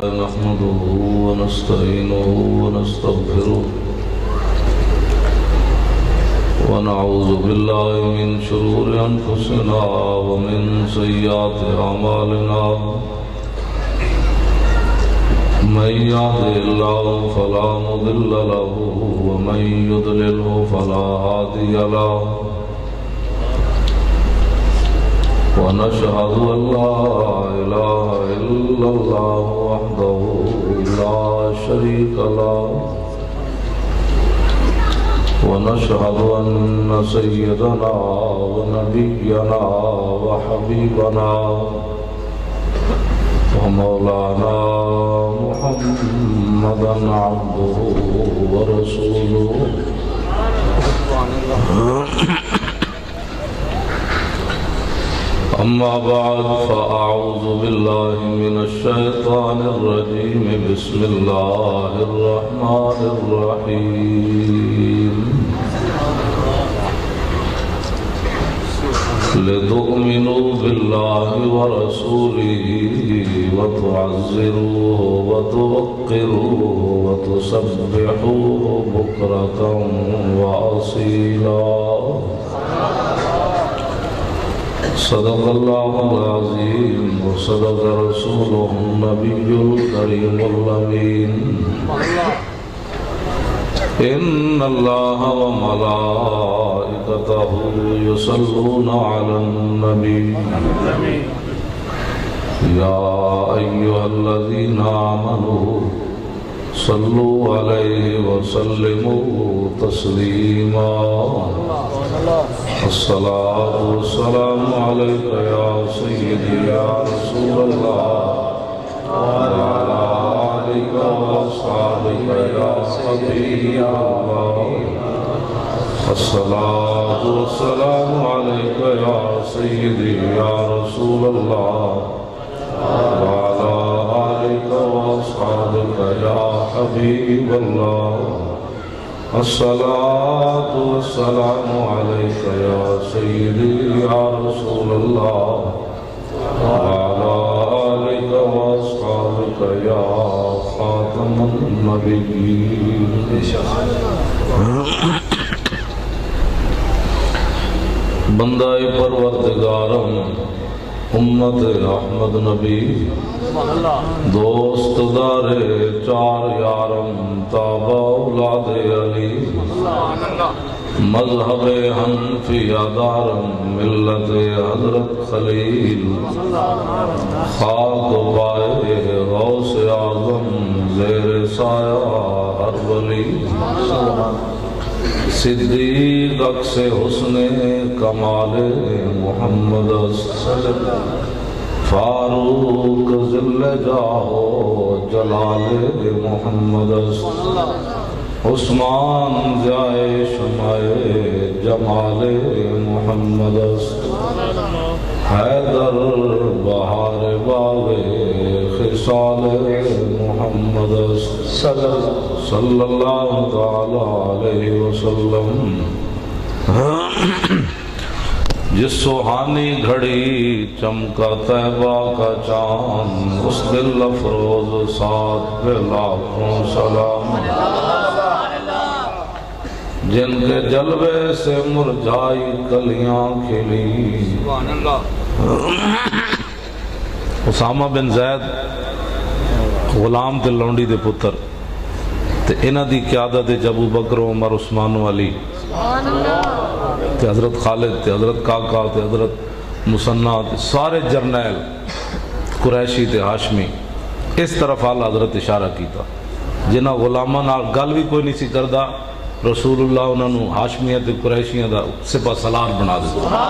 نحمده ونستعينه ونستغفره ونعوذ بالله من شرور أنفسنا ومن سيئات أعمالنا من يهده الله فلا مضل له ومن يضلله فلا هادي له ونشهد أن لا إله إلا الله وحده لا شريك له ونشهد أن سيدنا ونبينا وحبيبنا ومولانا محمدا عبده ورسوله أما بعد فأعوذ بالله من الشيطان الرجيم بسم الله الرحمن الرحيم لتؤمنوا بالله ورسوله وتعزروه وتوقروه وتسبحوه بكرة وأصيلا صدق الله العظيم وصدق رسوله النبي الكريم الأمين إن الله وملائكته يصلون على النبي يا أيها الذين آمنوا صلوا عليه وسلموا تسليما الصلاة والسلام عليك يا سيدي يا رسول الله وعلى آلك وأصحابك يا حبيب الله الصلاة والسلام عليك يا سيدي يا رسول الله وعلى آلك وأصحابك يا حبيب الله الصلاة والسلام عليك يا سيدي يا رسول الله وعلى آلك وأصحابك يا خاتم النبيين بندہ پروردگارم امت احمد نبی دوست دار چار یارم تابع اولاد علی مذہب حنفیہ دارم ملت حضرت خلیل خاک پائے غوث اعظم زیر سایہ ہر ولی صدیق عکس حسن کمال محمد فاروق ذل جاہو جلال محمد عثمان جائے شمع جمال محمد حیدر بہار باغ خصال محمد صلی اللہ تعالی علیہ وسلم جس سوہانی گھڑی چمکا طیبہ کا چاند اس دل افروز ساتھ پہ لاکھوں سلام جن کے جلوے سے مرجائی کلیاں کھلی اسامہ بن زید غلام تے لونڈی دے پتر تے انہ دی قیادت ابو بکر عمر عثمان و علی تے حضرت خالد تے حضرت کاکا تے حضرت مسنہ تے سارے جرنیل قریشی تے ہاشمی اس طرف آل حضرت اشارہ کیتا جنہ غلامہ نال گل بھی کوئی نہیں سی کردہ رسول اللہ انہوں نے ہاشمیت تے قریشیاں دا سپہ سالار بنا دیتا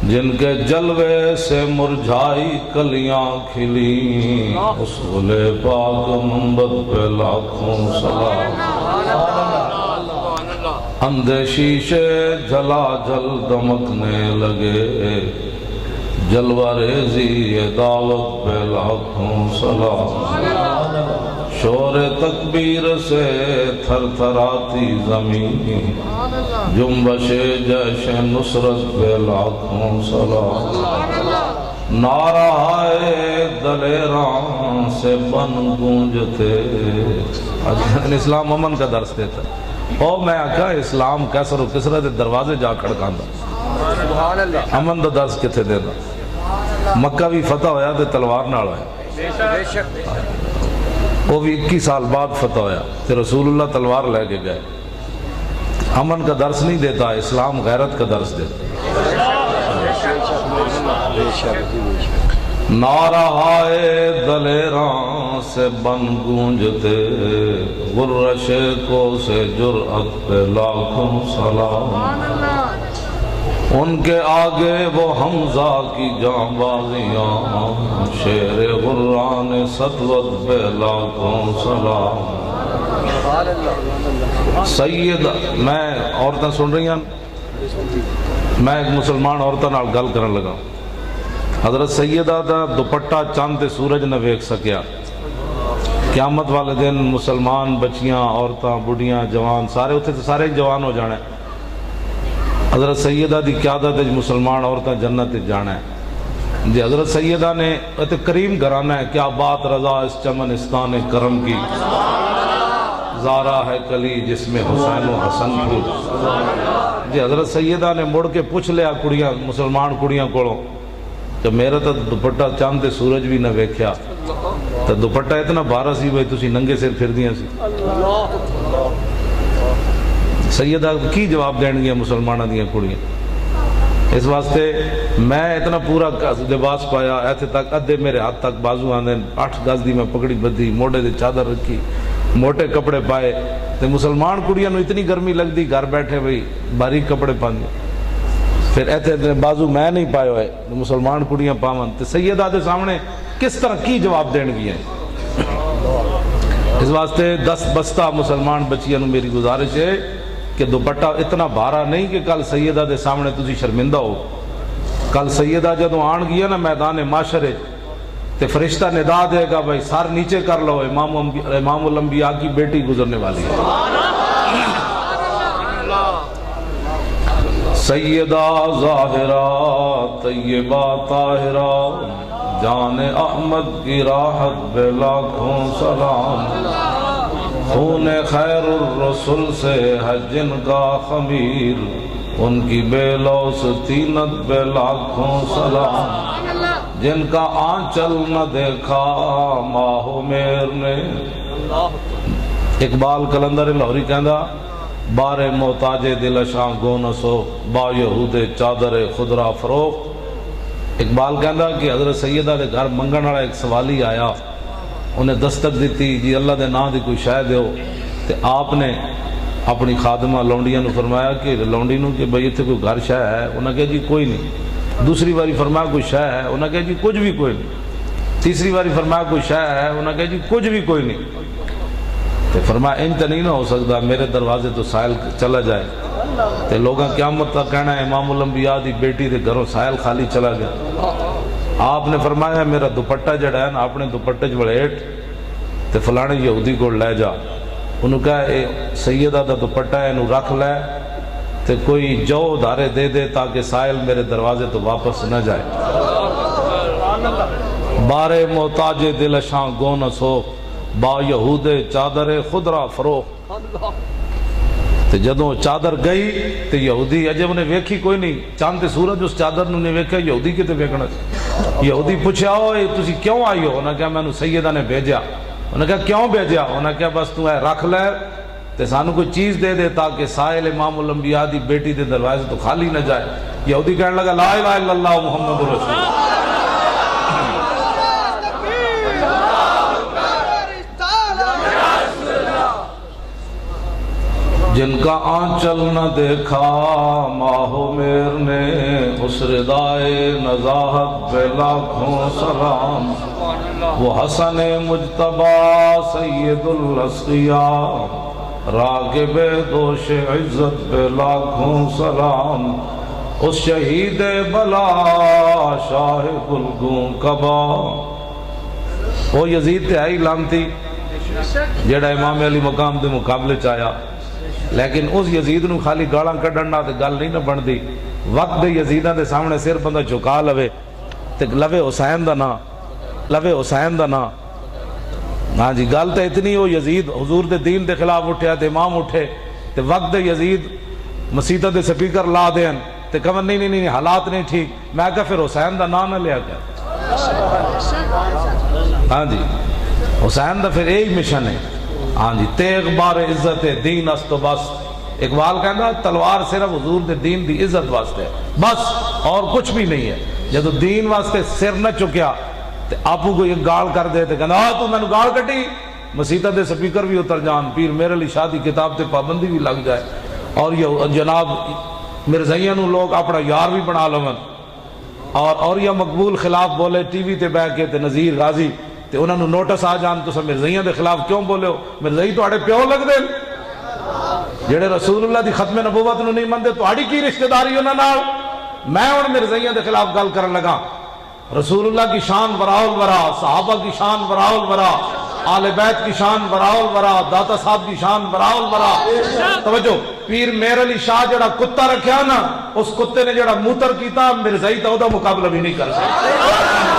جن کے جلوے سے مرجھائی کلیاں کھلی اصول پاک منبت پہ لاکھوں سلام اندھے شیشے جلا جل دمکنے لگے جلوہ ریزی دعوت پہ لاکھوں سلام شور تکبیر سے تھر تھراتی زمین جنبش جیش نصرت پہ لاکھوں سلام نعرہ دلیراں سے بن گونجتے. اسلام امن کا درس دیتا ہے. او میں آکھا اسلام کیسر و کسرا دے دروازے جا کھڑکاندا. امن دا درس کتھے دینا. مکہ بھی فتح ہویا تے تلوار نال ہویا. وہ بھی 21 سال بعد فتح ہویا تے رسول اللہ تلوار لے کے گئے. امن کا درس نہیں دیتا اسلام، غیرت کا درس دیتا. نعرہ دلیراں سے بن گونجتے، غرش کو سے جرأت پہ لاکھوں سلام. ان کے آگے وہ حمزہ کی جانبازیاں، شیر غران سطوت پہ لاکھوں سلام. سید میں عورتیں سن رہی ہیں، میں ایک مسلمان عورتوں نال گل کرن لگا. حضرت سیدہ دا دوپٹہ چاند تے سورج نہ ویکھ سکیا. قیامت والے دن مسلمان بچیاں، عورتاں، بڑھیاں، جوان سارے اتھے تے سارے جوان ہو جانے. حضرت سیدہ دی قیادت مسلمان عورتاں جنت جانا ہے. جی حضرت سیدہ نے تے کریم گھرانہ ہے. کیا بات رضا اس چمنستان کرم کی، زارا ہے کلی جس میں حسین و حسن پھول. جی حضرت سیدہ نے مڑ کے پوچھ لیا کڑیاں، مسلمان کڑیاں کولوں کہ میرا تو دوپٹہ چاند تے سورج بھی نہ ویکھیا، تو دوپٹہ اتنا بھارا سی بھائی تسی ننگے سر پھر دیاں سی. سیدہ کی جواب دین گیا مسلمانہ دیاں کڑیاں. اس واسطے میں اتنا پورا لباس پایا، ایتھے تک ادھے میرے ہاتھ تک بازو آندے، 8 گز دی میں پکڑی بدھی، موڑے دے چادر رکھی، موٹے کپڑے پائے. تے مسلمان کڑیاں نو اتنی گرمی لگ دی، گھر بیٹھے بھئی باریک کپڑے پاندے. پھر ایتھے بازو میں نہیں پائے ہوئے، مسلمان کڑیاں پاون. تے سیدہ دے سامنے کس طرح کی جواب دین گیا ہے. اس واسطے 10 بستہ مسلمان بچیاں نو میری گزارش ہے کہ دوپٹہ اتنا بھارا نہیں کہ کل سیدہ دے سامنے تسی شرمندہ ہو. کل سیدہ جدوں آن گیا نا میدان معاشرے تے فرشتہ ندا دے گا بھائی سار نیچے کر لو، امام الانبیاء کی بیٹی گزرنے والی ہے. سیدہ ظاہرہ طیبہ طاہرہ، جان احمد کی راحت بے لاکھوں سلام. خون خیر الرسل سے ہے جن کا خمیر، ان کی بے لوث تینت بے لاکھوں سلام. جن کا آنچل نہ دیکھا ماہ میر نے. اقبال کلندر لاہوری کہندا بارے محتاج دل شاں گو نہ سو، با یہود چادر خدرا فروخت. اقبال کہندا کہ حضرت سیدہ دے گھر منگن والا ایک سوالی آیا، انہیں دستک دیتی جی اللہ دے نام دی کوئی شے دیو. تے آپ نے اپنی خادمہ لونڈیاں نو فرمایا کہ لونڈی نو کہ بھئی اتنے کوئی گھر شے ہے؟ انہاں کہا جی کوئی نہیں. دوسری باری فرمایا کوئی شے ہے؟ انہاں کہا جی کچھ بھی کوئی نہیں. تیسری باری فرمایا کوئی شے ہے؟ انہاں کہا جی کچھ بھی کوئی نہیں. تو فرمایا انت نہیں نہ ہو سکتا، میرے دروازے تو سائل چلا جائے. تے لوگاں قیامت تک کہنا ہے امام الانبیاء دی بیٹی دے گھروں سائل خالی چلا گیا. آپ نے فرمایا میرا دوپٹہ جڑا ہے نا اپنے دوپٹے وڑیٹ تے فلانے یہودی کو لے جا. انہوں کہا اے سیدہ دا دوپٹہ ہے انہوں رکھ لے تے کوئی جو ادھارے دے دے تاکہ سائل میرے دروازے تو واپس نہ جائے. بارے محتاج دل شاں گو نہ سو، با یہود چادر خدرا فروخت. تے جدوں چادر گئی تے یہودی اجے انہیں ویکھی کوئی نہیں، چاند تے سورج اس چادر نو نے ویکھیا، یہودی کتے ویکھنا. یہودی پوچھا ہوئے تسی کیوں آئی ہو؟ انہاں کہا میں نے سیدہ نے بھیجا. انہاں کہا کیوں بھیجا؟ انہاں کہا بس تو اے رکھ لے تے سانو کوئی چیز دے دے تاکہ سائل امام الانبیاء دی بیٹی دے دروازے تو خالی نہ جائے. یہودی کہنے لگا لا الہ الا اللہ محمد رسول اللہ. جن کا آنچل نہ دیکھا ماہ میر نے، اس ردائے نزاہت بے لاکھوں سلام. وہ حسن مجتبیٰ سید الاسقیاء، راغب دوش عزت بے لاکھوں سلام. اس شہید بلا شاہ گلگوں کبا. وہ یزید تے آئی لانتی جیڑا امام علی مقام دے مقابلے چایا، لیکن اس یزید نو خالی گالاں کڈن نہ تے گل نہیں نہ بندی. وقت دے یزیداں دے سامنے سر بندہ جھکا لوے تے لوے حسین دا نا، لوے حسین دا نا۔ ہاں جی گل تو اتنی ہو یزید حضور دے دین دے خلاف اٹھیا تے امام اٹھے تے وقت دے یزید مسیطہ دے سپیکر لا دین تے کہن نہیں نہیں نہیں حالات نہیں ٹھیک، میں کہا پھر حسین دا نا نہ لیا کر۔ ہاں جی حسین دا پھر یہی مشن ہے۔ ہاں جی تیغ بار عزت دین است بس، اقبال کہنا تلوار صرف حضور دے دین دی عزت واسطے ہے بس، اور کچھ بھی نہیں ہے۔ جدو دین واسطے سر نہ چکیا تے آپو کو ایک گال کر دے تے کہنا تو میں نے گال کٹی، مسیطہ دے سپیکر بھی اتر جان، پیر میرے علی شاہ دی کتاب تے پابندی بھی لگ جائے، اور یہ جناب مرزائیاں نو لوگ اپنا یار بھی بنا لون، اور یہ مقبول خلاف بولے ٹی وی تے بیٹھ کے تے نذیر غازی تے انہاں نو نوٹس آ جان تو مرزائیاں دے خلاف کیوں بولے ہو؟ مرزائی تو آڑے پیو لگ دے جڑے رسول اللہ دی ختم نبوت نو نہیں مندے، تو آڑی کی رشتہ داری انہاں نال؟ میں اور مرزائیاں دے خلاف گل کرن لگا، رسول اللہ کی شان وراء الورا، صحابہ کی شان وراء الورا، آل بیت کی شان وراء الورا، داتا صاحب کی شان وراء الورا۔ توجہ، پیر میر علی شاہ جڑا کتا رکھیا نا، اس کتے نے جڑا موتر کیتا، مرزائی تو دا مقابلہ بھی نہیں کر سکتا۔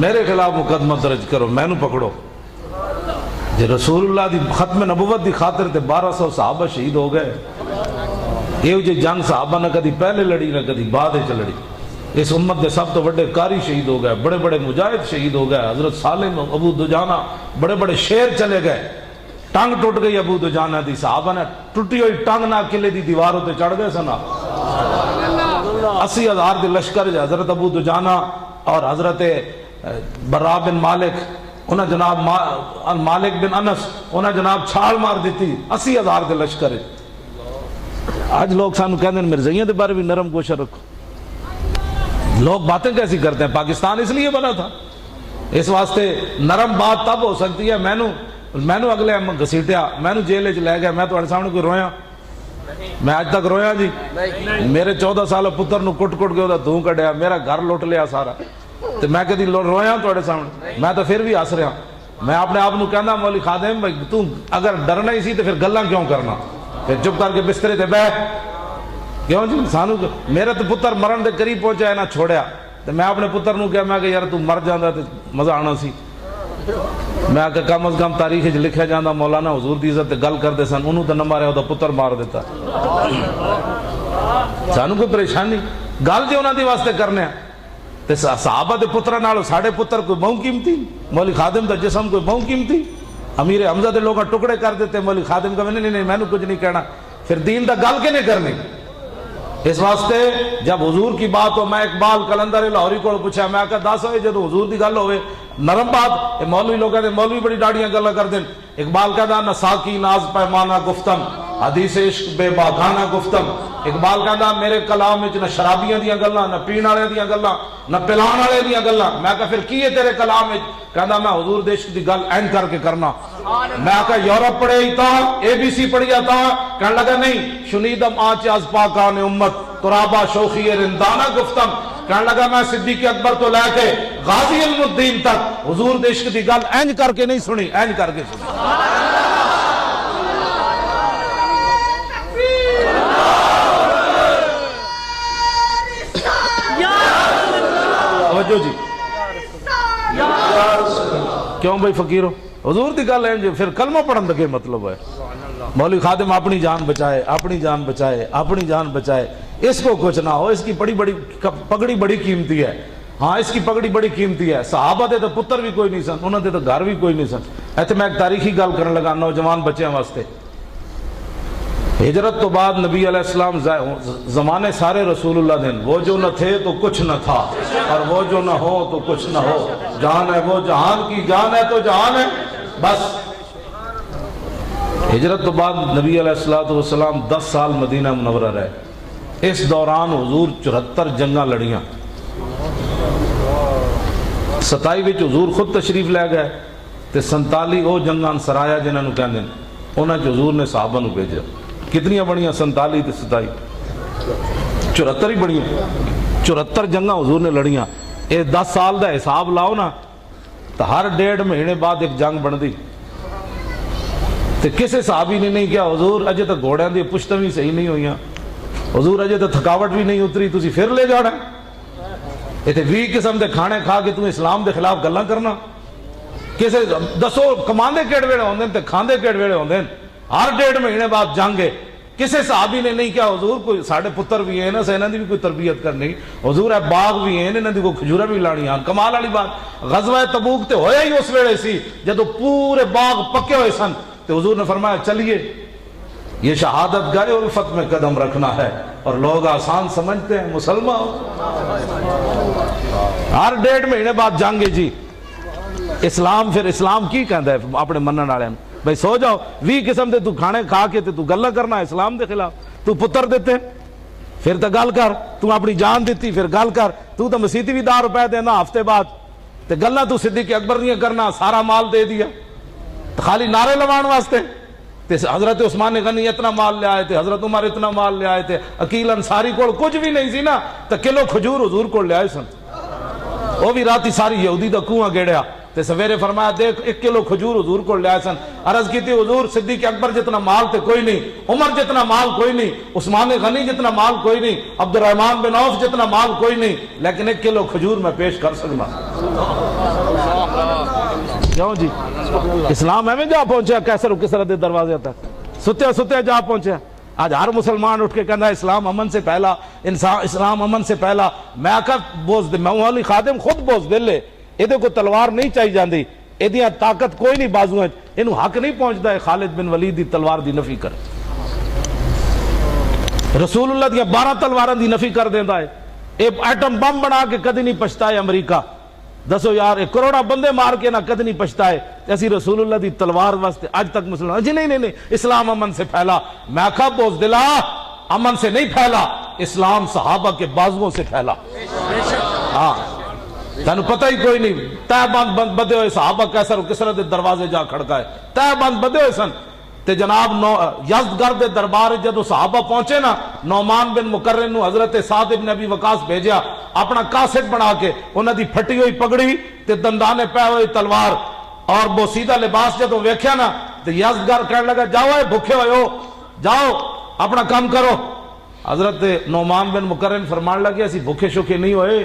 میرے خلاف مقدمہ درج کرو، میں نو پکڑو، جی رسول اللہ دی ختم نبوت دی خاطر تے 1200 صحابہ شہید ہو گئے۔ یہ جی جنگ صحابہ نہ کدی پہلے لڑی نہ کدی بعد لڑی، اس امت دے سب تو بڑے قاری شہید ہو گئے، بڑے بڑے مجاہد شہید ہو گئے، حضرت سالم ابو دجانہ بڑے بڑے شیر چلے گئے، ٹنگ ٹوٹ گئی ابو دجانہ دی، صحابہ نے ٹوٹی ہوئی ٹنگ نہ قلعے دی دیواروں تے چڑھ گئے سنا۔ 80,000 دے لشکر حضرت ابو دجانہ اور حضرت برا بن مالک، انہاں جناب مالک بن انس، انہاں جناب چھال مار دیتی 80,000 دے لشکر۔ آج لوگ سانو کہتے ہیں مرزائیوں دے بارے بھی نرم گوشہ رکھو۔ لوگ باتیں کیسی کرتے ہیں؟ پاکستان اس لیے بنا تھا، اس واسطے نرم بات تب ہو سکتی ہے۔ میں نو اگلے گھسیٹیا، میں نو جیل لے گیا، میں تو سامنے کوئی رویا؟ میں آج تک رویا جی؟ میرے 14 سال پتر نو کٹ کٹ کے دا دھوں کڈیا، میرا گھر لوٹ لیا سارا، تو میں کدی رویا تھوڑے سامنے؟ میں تو پھر بھی ہس رہا۔ میں اپنے آپ کہنا مولوی خادم تو اگر ڈرنا ہی سی تو پھر گلاں کیوں کرنا؟ پھر چپ کر کے بسترے تے بیٹھ کیوں جی؟ سانو میرے تو پتر مرن دے قریب پہنچا ہے نہ چھوڑیا، تو میں اپنے پتر نو کہا، میں کہ یار تو مر جاندا تو مزہ آنا سی۔ میں کہ کم از کم تاریخ وچ لکھیا جاندا مولانا حضور دی عزت تے گل کردے سن، انہوں تو نہ ماریا، وہ پتر مار دیتا۔ سانو کوئی پریشانی گل جی انہاں دی واسطے کرنے ہیں تے صحابہ دے پتراں نال ساڈے پتر کوئی بہوں قیمتی؟ مولوی خادم دا جسم کوئی بہوں قیمتی؟ امیر حمزہ دے لوگاں ٹکڑے کر دیتے، مولوی خادم کا نہیں نہیں میں نے کچھ نہیں کہنا، پھر دین دا گل کے نہیں کرنی۔ اس واسطے جب حضور کی بات ہو، میں اقبال کلندر لاہوری کو پوچھا، میں کہا دس ہوئے جب حضور دی گل ہوئے نرم بات، مولوی لوگ کہتے ہیں مولوی بڑی ڈاڑیاں گلا کر دیں۔ اقبال کہتا نہ ساکی ناز پیمانہ گفتم، حدیث عشق بے باغانہ گفتم۔ اقبال کہتا میرے کلام وچ نہ شرابیاں دیاں گلاں، نہ پین والے دیاں گلاں، نہ پلان والے دیاں گلاں۔ میں کہا پھر کی ہے تیرے کلام وچ؟ کہتا میں حضور دے عشق دی گل این کر کے کرنا۔ میں کہا یورپ پڑھے ہی تھا، ABC پڑھیا تھا؟ کہنے لگا نہیں، شنیدم آنچ از پاکان امت قرابہ شوخی رندانہ گفتم۔ کہنے لگا میں صدیق اکبر تو لے کے غازی علم الدین تک حضور دے عشق دی گل اینج کر کے نہیں سنی، اینج کر کے سنی۔ توجہ جی، کیوں بھائی فقیر ہو؟ حضور دی گل اینج، پھر کلمہ پڑھن دا کیا مطلب ہے؟ مولوی خادم اپنی جان بچائے، اپنی جان بچائے، اپنی جان بچائے، اس کو کچھ نہ ہو۔ اس کی پگڑی بڑی قیمتی ہے، ہاں اس کی پگڑی بڑی قیمتی ہے۔ صحابہ دے تو پتر بھی کوئی نہیں سن، انہوں دے تو گھر بھی کوئی نہیں سن۔ ایتھے میں ایک تاریخی گل کرنے لگا نوجوان بچیاں واسطے۔ ہجرت تو بعد نبی علیہ السلام زمانے سارے رسول اللہ دن، وہ جو نہ تھے تو کچھ نہ تھا، اور وہ جو نہ ہو تو کچھ نہ ہو، جان ہے وہ جہان کی جان ہے تو جہان ہے بس۔ ہجرت تو بعد نبی علیہ السلام 10 سال مدینہ منورہ رہے۔ اس دوران حضور 74 جنگاں لڑیاں، 27 وچ حضور خود تشریف لے گئے تے 47 او جنگاں سرایا جنہاں نوں کہندے انہاں چ حضور نے صحابہ نو بھیجا. کتنیاں بڑیاں 47 تے 27 74 ہی بڑیاں 74 جنگاں حضور نے لڑیاں. یہ 10 سال دا حساب لاؤ نا تو ہر 1.5 مہینے بعد ایک جنگ بندی. تے کسے صحابی نے نہیں کیا حضور اجے تک گھوڑیاں دی پشتاں بھی صحیح نہیں ہوئیاں, حضور اجے تک تھکاوٹ بھی نہیں اتری, تسی پھر لے جانا اتنے 20 قسم دے کھانے کھا کے تم اسلام دے خلاف گلاں کرنا. کسے دسو کماندے کیڑ ویلے ہوندے تے کھاندے کیڑ ویلے ہوندے, ہر 1.5 مہینے بعد جنگ ہے. کسے صحابی نے نہیں کیا حضور کوئی ساڑھے پتر بھی ہیں نا انہاں دی بھی کوئی تربیت کرنی, حضور ہے باغ بھی ہیں انہاں دی کوئی کھجورا بھی لانیاں. کمال والی بات غزوہ تبوک تے ہویا ہی اس ویلے سی جدو پورے باغ پکے ہوئے سن تو حضور نے فرمایا چلیے یہ شہادت گاہ الفت میں قدم رکھنا ہے, اور لوگ آسان سمجھتے ہیں مسلمان. ہر 1.5 مہینے بعد جنگ ہے جی. اسلام پھر اسلام کی کہندا ہے اپنے منن والے بھائی سو جاؤ 20 قسم دے تو کھانے کھا کے تے تو گلاں کرنا اسلام دے خلاف. تو پتر دیتے پھر تو گل کر, تو اپنی جان دیتی پھر گل کر, تو مسیتی بھی 10 روپے دینا ہفتے بعد تے گلاں تو صدیق اکبر نہیں کرنا, سارا مال دے دیا خالی نعرے لوان واسطے. تے حضرت عثمان غنی اتنا مال لے آئے تھے, حضرت عمر اتنا مال لے آئے تھے, عقیل انصاری کو کچھ بھی نہیں سی نا تو کلو کھجور حضور کو لے آئے سن. وہ بھی راتی ساری یہودی دا کنواں گیڑیا تے سویرے فرمایا دیکھ 1 کلو کھجور حضور کو لے آئے سن. عرض کی تھی حضور صدیق اکبر جتنا مال تے کوئی نہیں, عمر جتنا مال کوئی نہیں, عثمان غنی جتنا مال کوئی نہیں, عبد الرحمن بن عوف جتنا مال کوئی نہیں, لیکن 1 کلو کھجور میں پیش کر سکنا. کیوں جی اسلام ہمیں جا پہنچا کیسر و کسرا دے دروازے تک ستیا ستیا جا پہنچا. آج ہر مسلمان اٹھ کے کہنا ہے اسلام امن سے پہلا, اسلام امن سے پہلا. میں آکا بوز دے, میں والی خادم خود بوز دے لے, یہ کو تلوار نہیں چاہی جاندی, یہ طاقت کوئی نہیں بازو ہے, یہ حق نہیں پہنچتا ہے خالد بن ولید دی تلوار دی نفی کر. رسول اللہ دیا 12 تلواراں دی نفی کر دیندہ ہے. ایک ایٹم بم بنا کے کدی نہیں پچھتا ہے امریکہ. دسو یار 1 کروڑا بندے مار کے نہ کدی نہیں پچھتا ہے. ایسی رسول اللہ دی تلوار واسطے اج تک مسلمان جی نہیں اسلام امن سے پھیلا. میں کہا بوز دلا امن سے نہیں پھیلا, اسلام صحابہ کے بازوؤں سے پھیلا. ہاں تینوں پتہ ہی کوئی نہیں, تہ بند بدے ہوئے صحابہ کیسر و کسرا دے دروازے جا کھڑکائے, تہ بند بدے ہوئے سن. تے جناب یزدگرد دربار جدو صحابہ پہنچے نا, نعمان بن مقرن نو حضرت سعد بن ابی وقاص بھیجیا اپنا کاسٹ بنا کے, انہاں دی پھٹی ہوئی پگڑی تے دندانے پہ ہوئی تلوار اور بوسیدہ لباس جدو ویکھیا نا تے یزدگرد کہنے لگا جاؤ اے بھوکے ہوئے ہو, جاؤ اپنا کام کرو. حضرت نعمان بن مقرن فرمان لگے اسی بھوکے شوکے نہیں ہوئے,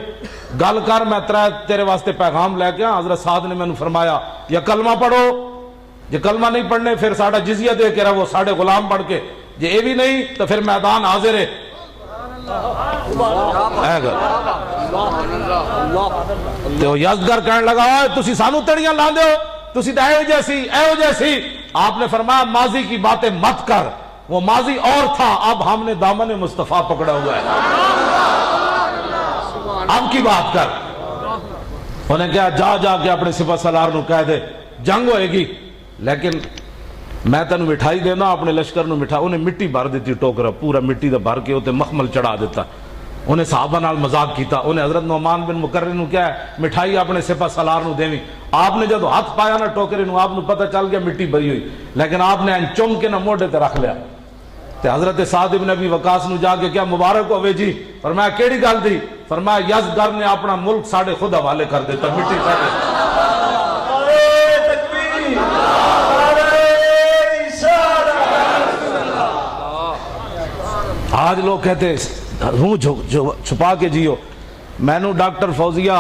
گل کر میں تیرے واسطے پیغام لے کے. حضرت سعد نے میں نے فرمایا یا کلمہ پڑھو, جے کلمہ نہیں پڑھنے پھر ساڑھا جزیہ دے کے رہو, ساڑھے غلام پڑھ کے, جے اے بھی نہیں تو پھر میدان حاضر ہے. تو یزدگر کہنے لگا تسی سانو تڑیاں لاندے ہو, تسی تو اے جیسی. آپ نے فرمایا ماضی کی باتیں مت کر, وہ ماضی اور تھا, اب ہم نے دامن مصطفیٰ پکڑا ہوا ہے, اب کی بات کر. انہیں کہا جا کے اپنے سپہ سالار نو کہہ دے جنگ ہوئے گی, لیکن میں تینوں مٹھائی دینا اپنے لشکر نو مٹھائی. انہیں مٹی بھر دیتی ٹوکرا پورا مٹی دا بھر کے ہوتے مخمل چڑھا دیتا. انہیں صحابہ نال مذاق کیتا. انہیں حضرت نعمان بن مقرن نو کیا ہے مٹھائی اپنے سپہ سالار نو دیویں. آپ نے جب ہاتھ پایا نا ٹوکرے نو, آپ نو پتہ چل گیا مٹی بھری ہوئی, لیکن آپ نے چم کے نہ موڈے تے رکھ لیا. تے حضرت سعد بن ابی وقاص نو جا کے کیا مبارک ہوئے جی, فرمایا کیڑی گل دی, فرمایا یزدگرد نے اپنا ملک ساڑھے خود حوالے کر دیتا, مٹی ساڑھے. آج لوگ کہتے ہوں چھپا کے جیو. میں نو ڈاکٹر فوزیہ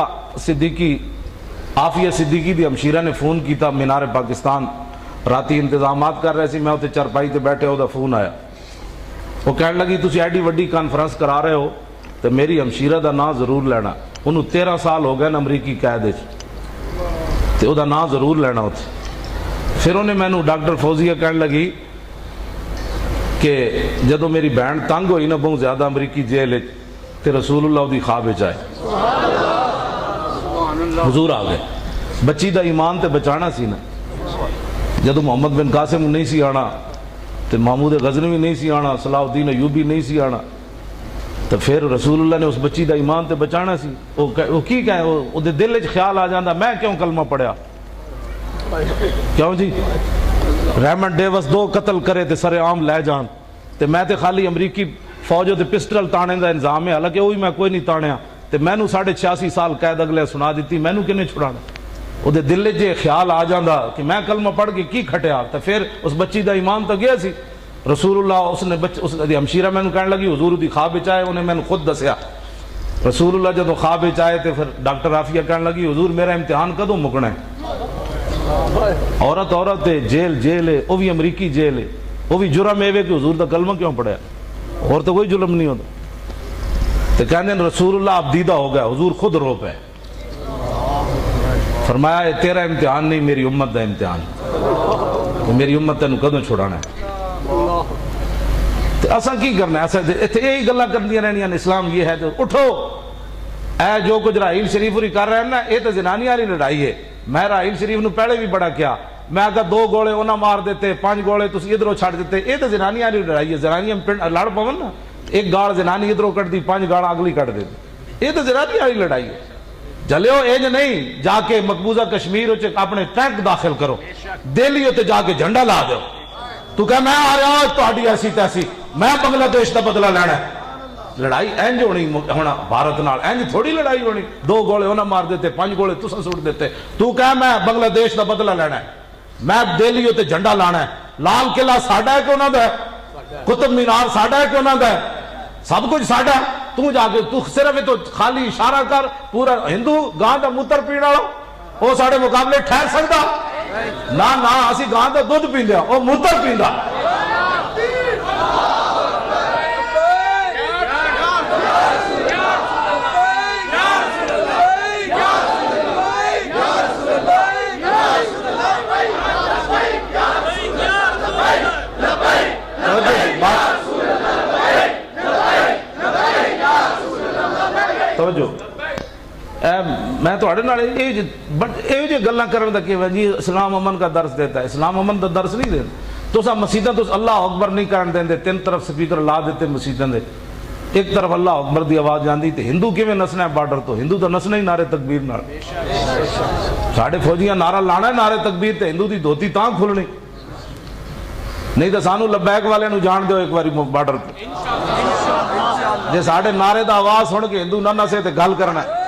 صدیقی عافیہ صدیقی دی ہمشیرہ نے فون کیتا مینار پاکستان, راتی انتظامات کر رہے سی, میں ہوتے چرپائی تے بیٹھے ہو دا فون آیا. وہ کہنے لگی تسی ایڈی وڈی کانفرنس کرا رہے ہو تو میری ہمشیرہ دا نام ضرور لینا. انہوں 13 سال ہو گئے نا امریکی قید تے او دا نام ضرور لینا ہوتے. پھر انہیں میں نو ڈاکٹر فوزیہ کہنے لگی کہ جدو میری بہن تنگ ہوئی نا بہت زیادہ امریکی جیل تے رسول اللہ دی خواب چائے حضور آ گئے. بچی دا ایمان تے بچانا سی نا, جدو محمد بن قاسم نہیں سی آنا تے محمود غزنوی نہیں سی آنا, صلاح الدین ایوبی نہیں سی آنا, تو پھر رسول اللہ نے اس بچی دا ایمان تے بچانا سی. وہ کی کہے, وہ دل وچ خیال آ جاندہ میں کیوں کلمہ پڑھیا, کیوں جی ریمنڈ ڈیوس 2 قتل کرے تے سر عام لے جان تے میں تے خالی امریکی فوج تے پسٹل تانے دا انظام ہے، حالانکہ وہی میں کوئی نہیں تانیا تے مینوں 86.5 سال قید اگلے سنا دیتی، مینوں کنے چھڑانا؟ وہ دل جے خیال آ جاندا کہ میں کلمہ پڑھ کے کی کھٹیا تے پھر اس بچی دا ایمان تو گیا سی۔ رسول اللہ اس نے اس دی ہمشیرہ مینوں کہنے لگی حضور دی خواب وچ آئے، انہیں مینوں خود دسیا رسول اللہ جدو خواب وچ آئے تے پھر ڈاکٹر رافیہ کہنے لگی حضور میرا امتحان کدوں مکنا ہے؟ عورت ہے، جیل ہے، وہ بھی امریکی جیل ہے، وہ بھی جرم ہے کہ حضور دا کلمہ کیوں پڑھیا؟ اور تو کوئی جرم نہیں ہوتا۔ تو کہنے رسول اللہ اب دیدہ ہو گیا، حضور خود رو پے، فرمایا یہ تیرا امتحان نہیں، میری امت دا امتحان، میری امت تینوں کدوں چھڑانا ہے۔ تو اساں کی کرنا ہے؟ ایسا یہی گلاں کرنی رہنیاں، اسلام یہ ہے تو اٹھو۔ اے جو کچھ راحیل شریف پوری کر رہے ہیں نا، یہ تو زنانی والی لڑائی ہے۔ میں راحیل شریف نو پہلے بھی بڑا کیا، میں اگر 2 گوڑے انہاں مار دیتے، 5 گوڑے تسی ادھروں چھڑ دیتے، یہ تو زنانی والی لڑائی ہے۔ زنانیاں لڑ پون نا، ایک گاڑ زنانی ادھروں کٹ دی، 5 گاڑ اگلی کٹ دیتی، یہ تو زنانی والی لڑائی ہے۔ جلیو انج نہیں، جا کے مقبوضہ کشمیر اپنے ٹینک داخل کرو، دہلی تے جا کے جھنڈا لا دو، تو کہ میں آ رہا ہوں تہاڈی ایسی تیسی، میں بنگلہ دیش کا بدلہ لینا ہے۔ لڑائی انج ہونی ہونا بھارت نال، انج تھوڑی لڑائی ہونی 2 گوڑے انہاں مار دیتے، 5 گوڑے تساں سٹ دیتے، تو کہ میں بنگلہ دیش کا بدلہ لینا ہے، میں دہلی تے جھنڈا لانا ہے، لال قلعہ ساڈا ہے کہ انہاں دا ہے، قطب مینار ساڈا ہے کہ انہاں دا ہے، سب کچھ ساڈا۔ تو جا کے تو صرف تو خالی اشارہ کر، پورا ہندو گاں دا موتر پین والا وہ ساڈے مقابلے ٹھہر سکدا؟ نہ اسی گاں دا دودھ پیندے وہ موتر پیندا۔ میں تو یہ گلاں کرنے دا کہ جی اسلام امن کا درس دیتا ہے، اسلام امن کا درس نہیں دیتا۔ تو سب مسیداں تو اللہ اکبر نہیں کرن دیں، 3 طرف سپیکر لا دیتے مسیداں دے، ایک طرف اللہ اکبر دی آواز جاندی تے ہندو کیویں نسنا ہے بارڈر تو؟ ہندو تو نسنا ہی نعرے تکبیر نال۔ ساڈے فوجیاں نعرہ لانا ہے نعرے تکبیر تے ہندو دی دھوتی تاں کھلنی، نہیں تو سانو لبیک والے نو جان دیو ایک باری بارڈر تے، جے ساڈے نعرے دا آواز سن کے ہندو نہ نسے تے گل کرنا ہے۔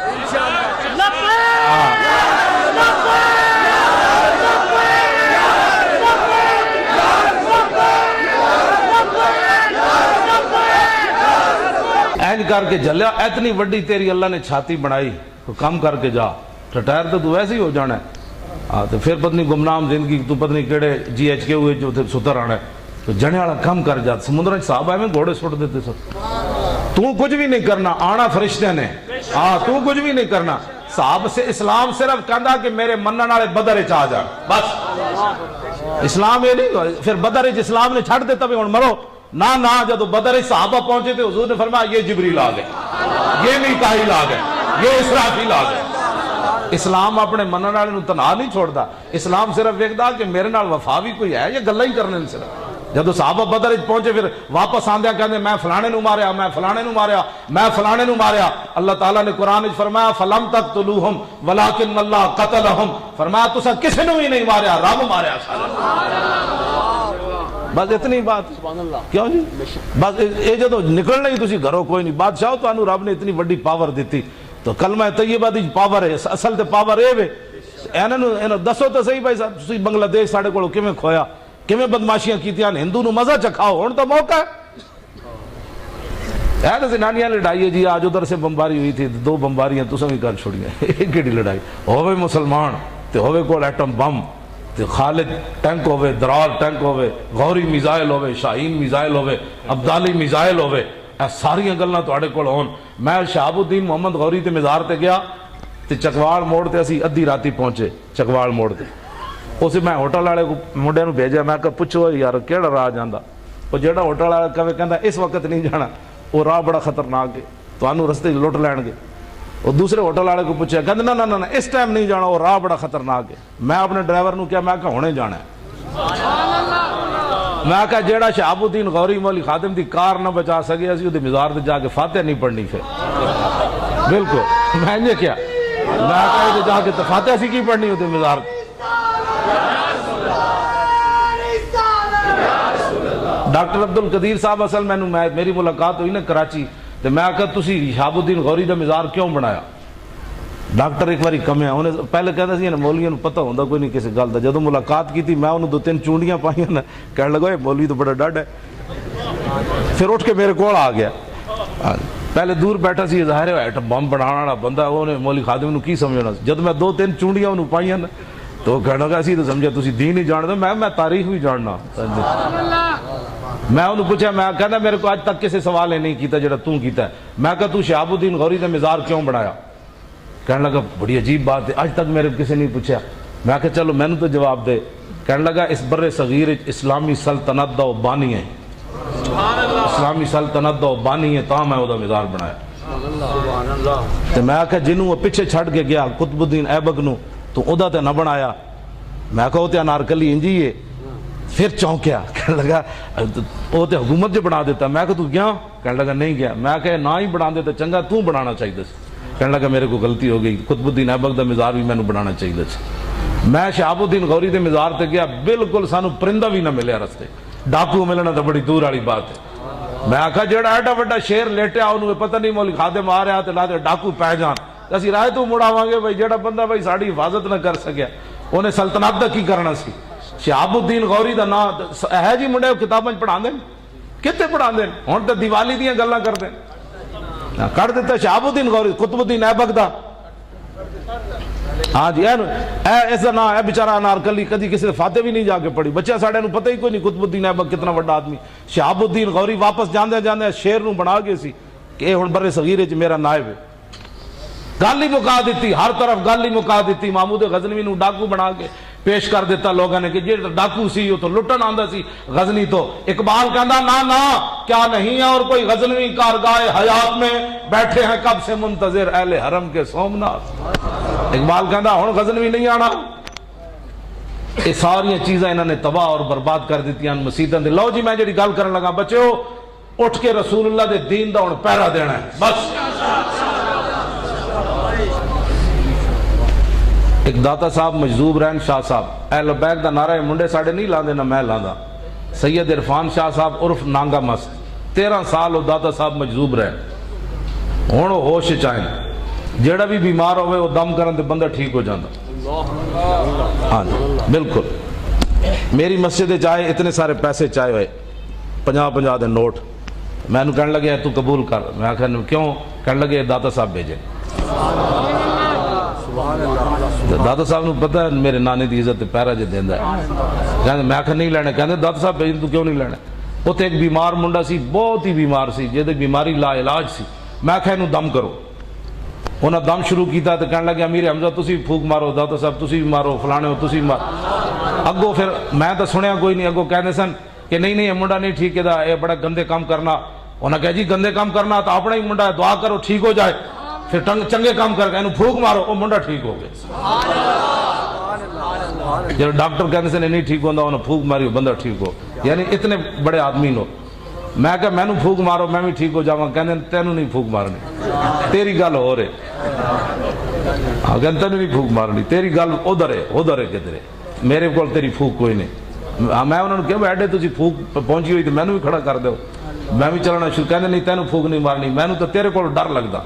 اینج کر کے جلیا، اتنی وڈی تیری اللہ نے چھاتی بنائی، تو کم کر کے جا، ریٹائر تو ویسے ہی ہو جانا ہے، تو پھر پتنی گمنام زندگی تو پتنی کیڑے جی ایچ کے ہوئے جو ستر آنا ہے، تو جنے والا کم کر جا۔ سمندر صاحب آئے میں گھوڑے سٹ دیتے سب، تو کچھ بھی نہیں کرنا، آنا فرشتے نے، تو کچھ بھی نہیں کرنا۔ صاحب سے اسلام صرف کہندا کہ میرے منن والے بدر وچ آ جان، بس اسلام یہ نہیں۔ پھر بدر وچ اسلام نے چھڈ دیتا بھی ہن مرو، نہ جب بدر صحابہ پہنچے تو حضور نے فرمایا یہ جبریل آ گئے، یہ میکائیل آ گئے، یہ اسرافیل آ گئے۔ اسلام اپنے منن والے نوں تنہا نہیں چھوڑدا، اسلام صرف ویکھدا کہ میرے نال وفا بھی کوئی ہے یا گلاں ہی کرنے صرف۔ جب صحابہ بدر پہنچے پھر واپس آندیا کہندے میں فلانے نو ماریا، میں فلانے نو ماریا، میں فلانے نو ماریا۔ اللہ تعالیٰ نے قرآن وچ فرمایا فلم تقتلوہم ولکن اللہ قتلہم، فرمایا تساں کسی نو بھی نہیں ماریا، رب ماریا سارا۔ بس اتنی بات، کیوں جی؟ بس یہ جدو نکلنا ہی تسی گھروں کوئی نہیں، بادشاہ تو رب نے اتنی وڈی پاور دیتی، تو کلمہ طیبہ دی پاور ہے، اصل تے پاور اے وے۔ انہاں دسو تو صحیح بھائی تسی بنگلہ دیش ساڈے کولوں کیویں کھویا، کیویں بدماشیاں کیتیاں، ہندو نو مزہ چکھاؤ، ہن تو موقع ہے نا۔ زنانیاں لڑائی ہے جی، آج ادھر سے بمباری ہوئی تھی، 2 بمباریاں تساں بھی کر چھوڑیاں، یہ کیڑی لڑائی؟ ہوے مسلمان تے ہوے کول ایٹم بم تے خالد ٹینک ہوے، درار ٹینک ہوے، غوری میزائل ہوے، شاہین میزائل ہوے، عبدالی میزائل ہوے، اے ساریاں گلاں تواڈے کول ہون۔ میں شہاب الدین محمد غوری تے مزار تے گیا تے چکوال موڑ تے اسی ادھی راتی پہنچے چکوال موڑ تے، اسے میں ہوٹل والے کو منڈے نو بھیجا، میں کہ پوچھو یار کیڑا راہ جاندا؟ وہ جیڑا ہوٹل والا کہندا اس وقت نہیں جانا، وہ راہ بڑا خطرناک ہے، تانوں رستے لٹ لین گے۔ وہ دوسرے ہوٹل والے کو پوچھا، کہندے نہ اس ٹائم نہیں جانا، وہ راہ بڑا خطرناک ہے۔ میں اپنے ڈرائیور نو کیا، میں کہ ہونے جانا ہے۔ میں کہا جیڑا شہاب الدین غوری مولی خادم دی کار نہ بچا سکے، اسی وہ مزار تے جا کے فاتحہ نہیں پڑھنی پھر۔ بالکل میں نے کیا، میں کہا جا کے فاتحہ سی کی پڑھنی ہوتے مزار۔ ڈاکٹر عبد القدیر صاحب اصل میری ملاقات ہوئی نا کراچی تو میں آخیا تسی شہاب الدین غوری دا مزار کیوں بنایا؟ ڈاکٹر ایک باری کمیا انہیں پہلے کہتا سی مولویوں کو پتہ ہوتا کوئی نہیں کسی گل کا. جدو ملاقات کی تھی میں انہوں 2-3 چونڈیاں پائیاں نا کہنے لگا مولوی تو بڑا ڈاڈ ہے. پھر اٹھ کے میرے کول آ گیا. پہلے دور بیٹھا سی ظاہر ہے بم بنانے والا بندہ انہیں مولوی خادم نو کی سمجھنا. جب میں 2-3 چونڈیاں انہوں پائیاں نا تو کہنے لگا اسی تو سمجھا تسی دین ہی جان دو. میں تاریخ بھی جاننا. میں انہوں پوچھا میں کہنا میرے کو آج تک کسی سوال نہیں کیتا جڑا تو کیتا ہے. میں کہا تو شہاب الدین غوری دا مزار کیوں بنایا؟ کہنے لگا بڑی عجیب بات ہے آج تک میرے کسی نہیں پوچھا. میں کہا چلو میں نے تو جواب دے. کہنے لگا اس بر صغیر اسلامی سلطنت دا بانی ہے, اسلامی سلطنت دا بانی ہے تا میں وہ دا مزار بنایا. تو میں کہا جنہوں وہ پیچھے چھڑ کے گیا قطب الدین ایبک نو تو او دا تے نہ بنایا. میں کہا وہ تے انارکلی انجی ہے. پھر چونکیا کہنے لگا وہ تے حکومت جو بنا دیتا. میں کہا تو گیا؟ کہنے لگا نہیں گیا. میں کہا نہ ہی بنا دیتا چنگا تو بنانا چاہیے. کہنے لگا میرے کو غلطی ہو گئی, قطب الدین ایبک دا مزار بھی میں نے بنانا چاہیے. میں شہاب الدین غوری دے مزار تے گیا, بالکل سانو پرندہ بھی نہ ملیا رستے. ڈاکو ملنا تو بڑی دور والی بات ہے. میں آخا جڑا ایڈا وڈا شیر لیٹیا انہوں پتہ نہیں مولوی خادم آ رہا تے لا دے ڈاکو پہ جان. اسی رائے تو مڑاواں گے بھائی جڑا بندہ بھائی ساڑی حفاظت نہ کر سکیا انہیں سلطنت دا کی کرنا سی. شہاب الدین غوری دا نا ہے جی منڈے کتاباں پڑھا دیں کتے پڑھا دیں ہوں تو دیوالی دیاں گلاں کر دیں. کر دیتا شہاب الدین غوری قطب الدین ایبک دا. ہاں جی ایسا نہ ہے بیچارہ انارکلی کدی کسی فاتح بھی نہیں جا کے پڑھی. بچہ ساڑھے نو پتہ ہی کوئی نہیں قطب الدین ایبک کتنا بڑا آدمی. شہاب الدین غوری واپس جاندے جاندے شیر نو بنا گئے سی کہ ہن بر صغیر وچ میرا نائب ہے. گل ہی مکا دیتی, ہر طرف گل ہی مکا دیتی. محمود غزنوی نو ڈاکو بنا کے پیش کر دیتا لوگوں نے کہ یہ ڈاکو سی وہ تو لٹن آندا سی غزنی. تو اقبال کہندا نا کیا نہیں ہے اور کوئی غزنوی کارگاہ حیات میں بیٹھے ہیں کب سے منتظر اہل حرم کے سومنات. اقبال کہندا ہن غزنوی نہیں آنا. یہ ساری چیزیں انہوں نے تباہ اور برباد کر دیتی ہیں مسیتاں دے. لو جی میں جڑی گل کرن لگا بچو اٹھ کے رسول اللہ دے دین دا ہن پہرا دینا ہے بس. ایک داتا صاحب مجذوب رحن شاہ صاحب اہل بیت دا نعرہ منڈے ساڑھے نہیں لاندے نہ میں لاندا. سید عرفان شاہ صاحب عرف نانگا مست 13 سال وہ داتا صاحب مجذوب رہے. ہن وہ ہوش چائیں جیڑا بھی بیمار ہوئے وہ دم کرن تے بندہ ٹھیک ہو جاندہ. ہاں جی بالکل. میری مسجد چاہے اتنے سارے پیسے چاہے ہوئے 50 دے نوٹ. میں نے کہنے لگے تو قبول کر. میں کہنے کیوں؟ کہنے لگے داتا صاحب بھیجے. داتا صاحب نے پتہ ہے میرے نانے دی عزت پیرا جے دیندا ہے. کہندے میں کہ نہیں لینے. کہندے داتا صاحب بھیج تو کیوں نہیں لینے؟ اوتھے ایک بیمار منڈا سی بہت ہی بیمار سی جے دی بیماری لا علاج سی. میں کہ انہوں دم کرو. انہاں دم شروع کیتا تو کہنے لگے امیر حمزہ تسی بھی پھوک مارو, داتا صاحب تسی بھی مارو, فلانے ہو تسی بھی مارو. اگو پھر میں تو سنیا کوئی نہیں. اگو کہنے سن کہ نہیں یہ منڈا نہیں ٹھیک ہے یہ بڑا گندے کام کرنا. انہاں کہا جی گندے کام کرنا تو اپنا ہی منڈا ہے دعا کرو ٹھیک ہو جائے. پھر چنگے کام کر کے انہوں پھوک مارو وہ منڈا ٹھیک ہو گئے. جب ڈاکٹر کہنے سے نہیں ٹھیک ہوندہ انہوں پھوک ماری بندہ ٹھیک ہو. یعنی اتنے بڑے آدمی لو. میں کہا میں نو پھوک مارو میں بھی ٹھیک ہو جاؤں. کہنے تینوں نہیں پھوک مارنی تیری گل ہو رہے. تینوں نہیں پھوک مارنی تیری گل ادھر ہے کدھر ہے. میرے کو تیری پھوک کوئی نہیں. میں انہوں نے کہا ایڈے تھی پھوک پہنچی ہوئی تو میں بھی کھڑا کر دو میں بھی چلنا شروع. کہنے نہیں تینوں پھوک نہیں مارنی. میں تو تیرے کو ڈر لگتا.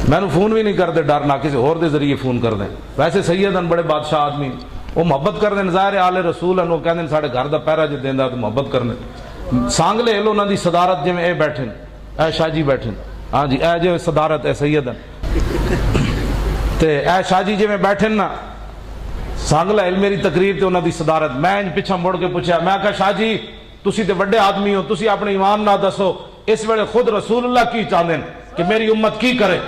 میں فون بھی نہیں کرتے ڈر نہ کسی اور دے ذریعے فون کر دیں. ویسے سیدن بڑے بادشاہ آدمی وہ محبت کر دیں. ظاہر آل رسول ہیں وہ کہتے ہیں ساڑھے گھر دا پیرا جو دیندہ تو محبت کرنے. سانگلے ہلو انہوں دی صدارت جی میں اے بیٹھیں اے شاہ جی بیٹھیں. ہاں جی اے جو صدارت اے سیدن تے اے شاہ جی میں بیٹھیں نا سانگلہ ہل میری تقریر تے انہوں دی صدارت. میں پیچھا مڑ کے پوچھا میں کہا شاہ جی تسی تے بڑے آدمی ہو تسی اپنے ایمان نہ دسو اس ویلے خود رسول اللہ کی چاہتے ہیں کہ میری امت کی کرے.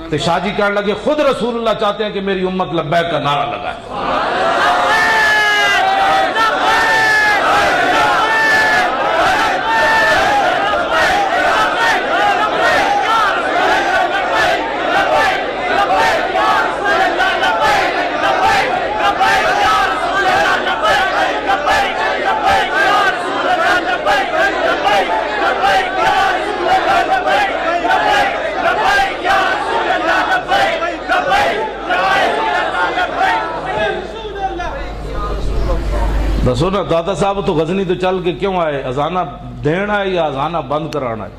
تو شاہ جی کہنے لگے خود رسول اللہ چاہتے ہیں کہ میری امت لبیک کا نعرہ لگائے. سونا داتا صاحب تو غزنی تو چل کے کیوں آئے؟ اذانہ دینا ہے یا اذانہ بند کرانا ہے؟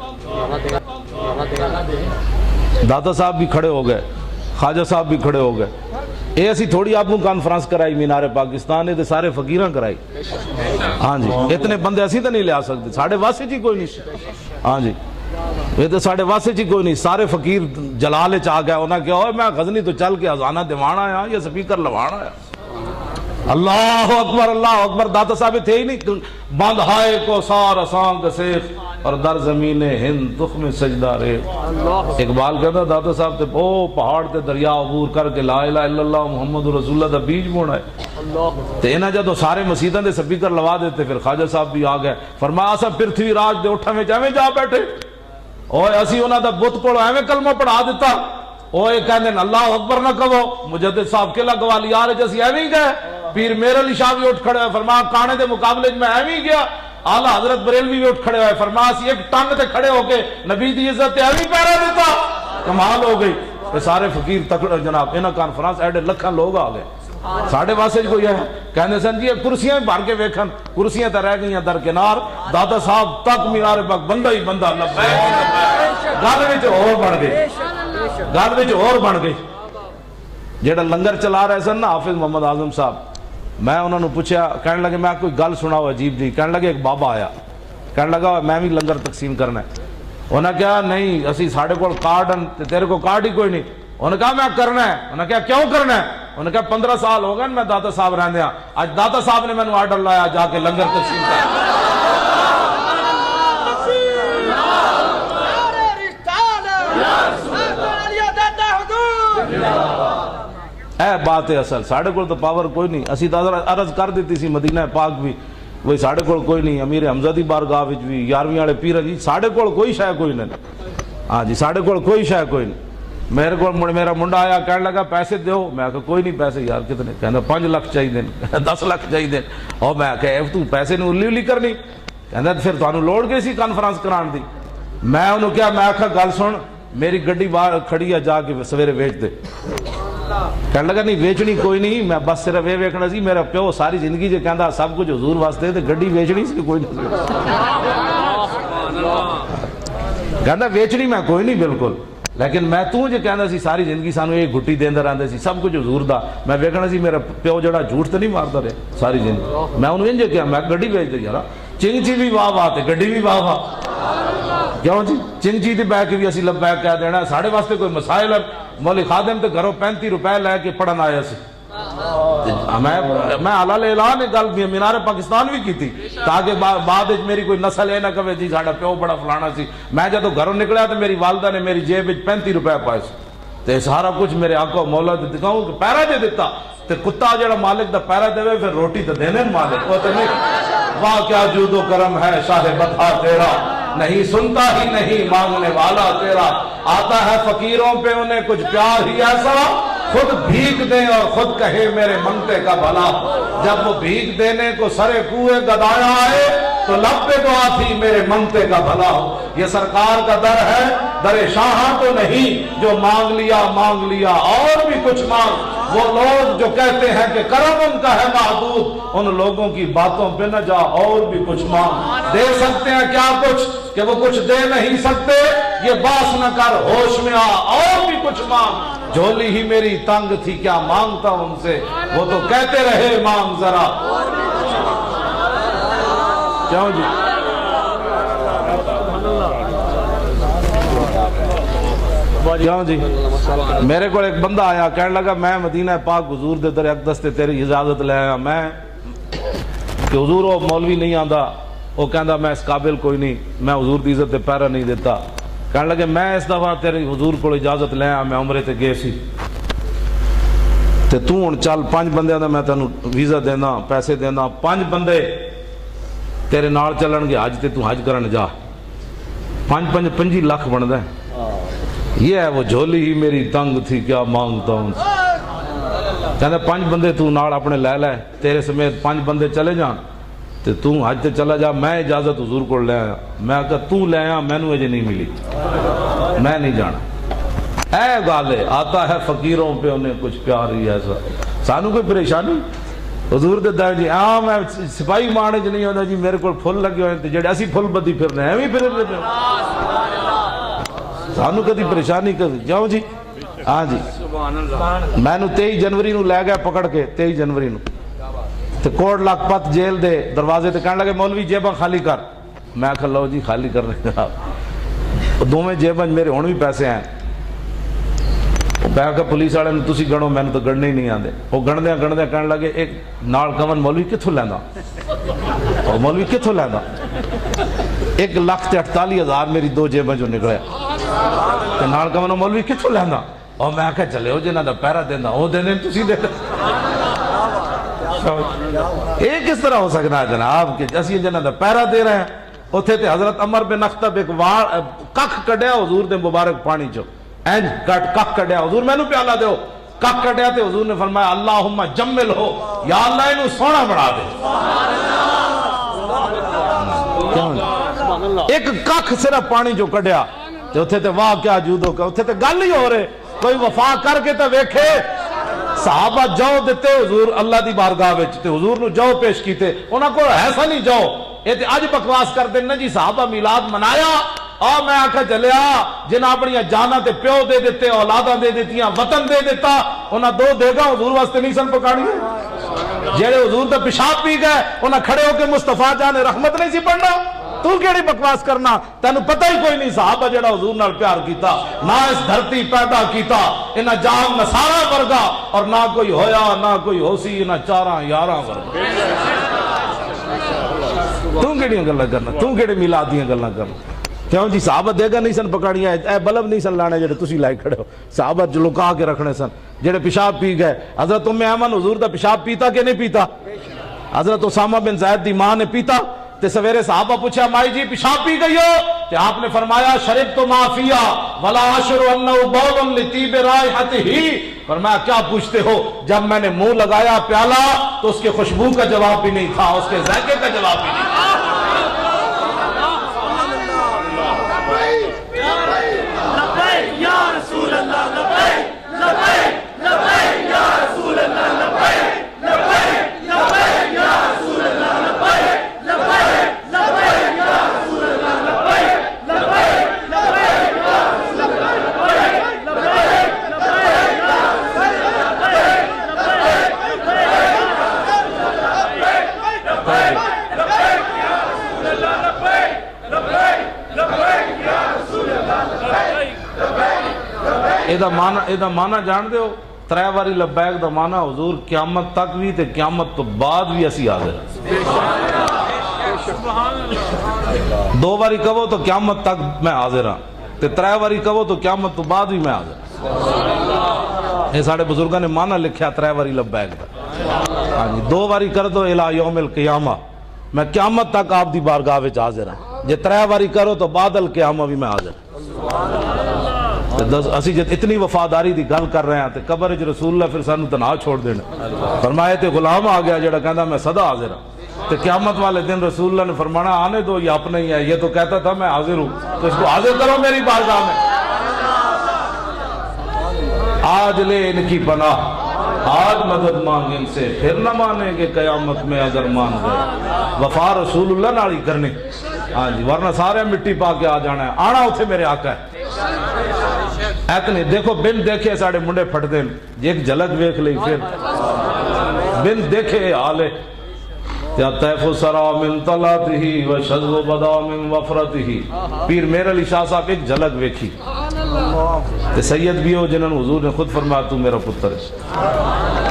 داتا صاحب بھی کھڑے ہو گئے، خواجہ صاحب بھی کھڑے ہو گئے. اے اسی تھوڑی آپ کو کانفرنس کرائی مینار پاکستان نے تے سارے فقیراں کرائی. ہاں جی اتنے بندے اسی تو نہیں لیا سکتے، ساڑھے واسے جی کوئی نہیں. ہاں جی یہ تو ساڑھے واسے جی کوئی نہیں، سارے فقیر جلال چاہ گئے. انہاں کیا ہوئے میں غزنی تو چل کے اذانہ دیوانا ہے یا سپیکر لوانا ہے. اللہ اکبر اللہ اکبر. داتا صاحب تھے ہی نہیں. بند ہائے کو سار اسانگ سیخ اور در زمین ہند تخم سجدہ رے. اقبال کہتا داتا صاحب تے او پہاڑ تے دریا عبور کر کے لا الہ الا اللہ محمد رسول اللہ دا بیج بونا ہے. تے انہاں جدو سارے مسیداں دے سپیکر لوا دیتے پھر خواجہ صاحب بھی آ گئے. فرمایا اسا پرتھوی راج دے اٹھاں وچ ایویں جا بیٹھے اوے اسی انہاں دا بت کول ایویں کلمہ پڑھا دیتا. اوے کہندے اللہ اکبر نہ کہو. مجدد صاحب قلعہ گوالیار وچ اسی ایویں گئے. پیر میر علی شاہ بھی اٹھ کھڑے ہوئے. فرمایا کانے دے مقابلے میں ایویں گیا. اعلیٰ حضرت بریلوی بھی اٹھ کھڑے ہوئے. فرمایا سی ایک ٹنگ تے کھڑے ہو کے نبی دی عزت ایویں پیرا دیتا. کمال ہو گئی. یہ سارے فقیر تکڑے جناب انہاں کانفرنس ایڈے لکھاں لوگ آ گئے. ساڑھے واسے کوئی ہے کہنے سن جی کرسیاں بھر کے ویکھن. کرسیاں تے رہ گئیاں درکنار. داتا صاحب تک مینار پاک بندہ ہی بندہ گل وچ اور بن گئی. گل وچ اور بن گئی. جیڑا لنگر چلا رہے سن نا حافظ محمد اعظم صاحب میں انہوں نے پوچھا کہنے لگے میں کوئی گل سناؤ عجیب جی. کہنے لگے ایک بابا آیا کہنے لگا میں بھی لنگر تقسیم کرنا ہے. انہوں نے کہا نہیں اسی ساڑھے کو کارڈ تیرے کو کارڈ ہی کوئی نہیں. انہوں نے کہا میں کرنا ہے. انہوں نے کہا کیوں کرنا ہے؟ انہوں نے کہا 15 سال ہو گئے میں داتا صاحب رہنے ہیں. آج داتا صاحب نے میں نے آرڈر لایا جا کے لنگر تقسیم کر. اے بات ہے اصل. ساڑھے کو تو پاور کوئی نہیں. اسی تو عرض کر دیتی سی مدینہ پاک بھی وہی ساڑھے کو کوئی نہیں. امیر حمزہ دی بارگاہ وچ بھی 11ویں والے پیر جی ساڑھے کو کوئی شے کوئی نہیں. ہاں جی ساڑھے کو کوئی شے کوئی نہیں. میرے کو میرا منڈا آیا کہنے لگا پیسے دیو. میں کہا کوئی نہیں پیسے یار کتنے. کہنا 5 لاکھ چاہیے 10 لاکھ چاہیے. اور میں کہا تو پیسے نے الی کرنی. کہنا پھر تانوں لوڑ گئی سی کانفرنس کران دی. میں انہوں کیا میں کہا گل سن میری گڈی باہر کھڑی ہے جا کے سویرے ویچ دے. کہنے لگا نہیں ویچنی کوئی نہیں میں بس صرف یہ ویکھنا سی میرا پیو ساری زندگی جو کہندا سب کچھ حضور واسطے تے گڈی ویچنی سی کوئی نہیں. کہندا ویچنی میں کوئی نہیں بالکل لیکن میں تو جو کہندا سی ساری زندگی سانو ایک گھٹی دیندا رہندا سی سب کچھ حضور دا. میں ویکھنا سی میرا پیو جڑا جھوٹ تے نہیں ماردا رہے ساری زندگی. میں انہوں انج کہا میں گڈی ویچ دے یار. چنگچی بھی واہ واہ تے گڈی بھی واہ واہ. کیوں جی چنگچی تے بیٹھ کے بھی اسی لبیک کہہ دینا. ساڑھے واسطے کوئی مسائل ہے. مولی خادم تے گھروں 35 روپے لے کے پڑھن آیا سی. میں حلال اعلان گل مینار پاکستان بھی کی تھی تاکہ بعد میری کوئی نسل ہے نہ کہے جی ساڈا پیو بڑا فلانا سی. میں جدو گھروں نکلیا تو میری والدہ نے میری جیب 35 روپے پائے تے سارا کچھ میرے آقا مولا تے دکھاؤں کہ پیرا دے دیتا تے کتا جڑا مالک دا پیرا دے پھر روٹی تے دینے مالک وہ تے نہیں. واہ کیا جود و کرم ہے شاہ بطحا تیرا نہیں سنتا ہی نہیں مانگنے والا تیرا. آتا ہے فقیروں پہ انہیں کچھ پیار ہی ایسا خود بھیک دیں اور خود کہے میرے منگتے کا بھلا. جب وہ بھیک دینے کو سرے کوئے گدایا آئے تو لب پہ دعا تھی میرے منگتے کا بھلا. یہ سرکار کا در ہے در شاہاں تو نہیں جو مانگ لیا اور بھی کچھ مانگ. وہ لوگ جو کہتے ہیں کہ کرم ان کا ہے محدود ان لوگوں کی باتوں پہ نہ جا اور بھی کچھ مانگ. دے سکتے ہیں کیا کچھ کہ وہ کچھ دے نہیں سکتے. یہ باس نہ کر ہوش میں آ اور بھی کچھ مانگ. جھولی ہی میری تنگ تھی کیا مانگتا ان سے وہ تو کہتے رہے مانگ ذرا. کیوں جی کیوں جی میرے کو ایک بندہ آیا کہنے لگا میں مدینہ پاک حضور دے در اقدس تے تیری اجازت لے آیا. میں کہ حضور وہ مولوی نہیں آندا وہ کہندا میں اس قابل کوئی نہیں میں حضور دی عزت تے پیرا نہیں دیتا. کہنے لگے میں اس دفعہ تیری حضور کو اجازت لے آیا. میں عمرے تے گئے سی تے تو ہن چل 5 بندیاں دا میں تینوں ویزا دینا پیسے دینا. 5 بندے تیرے نال چلن گے حج تے تو حج کرن جا. 5 لاکھ بندا ہے. یہ ہے وہ جھولی ہی میری تنگ تھی کیا مانگتا ہوں. کہندے 5 بندے تو نال اپنے لے تیرے سمیت 5 بندے چلے جان تے تو حج تے چلا جا. میں اجازت حضور کو لے آیا. میں کہا تو لے آیا مینوں اجے نہیں ملی میں نہیں جانا. اے گالے آتا ہے فقیروں پہ انہیں کچھ پیار ہی ایسا. سانو کوئی پریشانی حضور دے در جی میں سپاہی مانے چ نہیں ہوندا جی میرے کو پھل لگے ہوئے تے جڑے اسی پھل بدی پھرنے ایویں پھرنے پہ سانو کدی پریشانی کر جاؤ جی ہاں جی میں نو 23 جنوری نو لے گیا پکڑ کے 23 جنوری نو تے کوٹ لکھپت جیل دے دروازے تے کہنے لگے مولوی جیباں خالی کر. میں کہا لو جی خالی کرنے کا دوویں جیباں میرے ہن بھی پیسے ہیں. میں کہا پولیس والے تسی گنو میں تو گننے ہی نہیں آتے. وہ گندیاں گندیاں کہنے لگے ایک نال کمن مولوی کتوں لیندا اور مولوی کتوں لیندا 1,48,000 میری 2 جیباں جو نکلے تے نال کمن مولوی کتوں لیندا. اور میں کہا چلے ہو جنہاں دا پیرا دیندا وہ دیندے تسی دے. یہ کس طرح ہو سکنا ہے جناب کہ اسی جنہاں دا پیرا دے رہے ہیں. اتھے تے حضرت عمر بن اخطب ایک ککھ کڈیا حضور دے مبارک پانی چو اینج ککھ کڈیا حضور مینوں پیالہ دیو. ککھ کڈیا تے حضور نے فرمایا اللہم جمل ہو یا اللہ انہوں سونا بنا دے. ایک ککھ صرف پانی جو کڈیا تے اتھے تے واہ کیا جودو کا اتھے تے گل ہی ہو رہے. کوئی وفا کر کے تے ویکھے. صحابہ جو دیتے حضور اللہ دی بارگاہ وچ تے حضور نو جو پیش کیتے انہاں کو ایسا نہیں جو یہ تے اج بکواس کر دینا جی صحابہ میلاد منایا. میں آکھا چلیا جنہاں اپنی جانا تے پیو دے دیتے اولاداں دے دیتیاں وطن دے دیتا انہاں 2 دے گا حضور واسطے نہیں سن پکاڑی. جڑے حضور دا پیشاب پی گئے انہاں کھڑے ہو کے مصطفیٰ جان رحمت نہیں سی پڑھنا. تو کیڑی بکواس کرنا تینوں پتہ ہی کوئی نہیں. صحابہ جڑا حضور نال پیار کیتا نہ اس دھرتی پیدا کیتا انہاں جام نصارا ورگا اور نہ کوئی ہویا نہ کوئی ہوسی انہاں 4-11 ورگا. تو کیڑیاں گلاں کرنا تو کیڑے میلاد دیاں گلاں کرنا. کیوں جی صحابہ دے گا نہیں سن پکڑیاں اے بلب نہیں سن لانے جڑے تسی لائے کھڑے ہو. صحابہ جو لکا کے رکھنے سن جڑے پیشاب پی گئے. حضرت ایمن حضور دا پیشاب پیتا کہ نہیں پیتا. حضرت اسامہ بن زید دی ماں نے پیتا تے سویرے صحابہ پوچھا مائی جی پیشاب پی گئی ہو تے آپ نے فرمایا شربت ما فیہ ولا اشعر انہ بول لطیب رائحتہ. فرمایا کیا پوچھتے ہو. جب میں نے منہ لگایا پیالہ تو اس کے خوشبو کا جواب بھی نہیں تھا اس کے ذائقے کا جواب بھی نہیں تھا. ایدہ مانا جان دے ہو 3 واری لبیک دا مانا حضور قیامت تک بھی تے قیامت تو بعد بھی اسی حاضر. 2 واری کہو تو قیامت تک میں حاضر ہاں تے 3 واری کہو تو قیامت تو بعد بھی میں حاضر. یہ ساڑھے بزرگاں نے مانا لکھیا 3 واری لبیک دا. 2 واری کر دو الہ یوم القیامہ میں قیامت تک آپ دی بارگاہ وچ حاضر ہاں. جے 3 واری کرو تو بعد القیامہ بھی میں حاضر. اسی جب اتنی وفاداری دی گل کر رہے ہیں تے قبر وچ رسول اللہ پھر سانو تنہا چھوڑ دینا. فرمایا تے غلام آ گیا جڑا کہندا میں سدا حاضر ہوں. تے قیامت والے دن رسول اللہ نے فرمانا آنے دو یہ اپنے ہی ہے. یہ تو کہتا تھا میں حاضر ہوں تو اس کو حاضر کرو میری بارگاہ میں. آج لے ان کی پناہ آج مدد مانگ ان سے پھر نہ مانیں گے قیامت میں اگر مان گئے. وفا رسول اللہ نال ہی کرنی. ہاں جی ورنہ سارے مٹی پا کے آ جانا ہے. آنا اتھے میرے آقا ہے. ایتنے دیکھو بن دیکھے ساڑے منڈے پھٹ دیں ایک جھلک ویکھ لئی پھر بن دیکھے آلے یا تیف سرا من طلعتہ و شذو بدا من وفرتہ. پیر میر علی شاہ صاحب ایک جھلک ویکھی تے سید بھی ہو جنہوں حضور نے خود فرمایا تو میرا پتر ہے.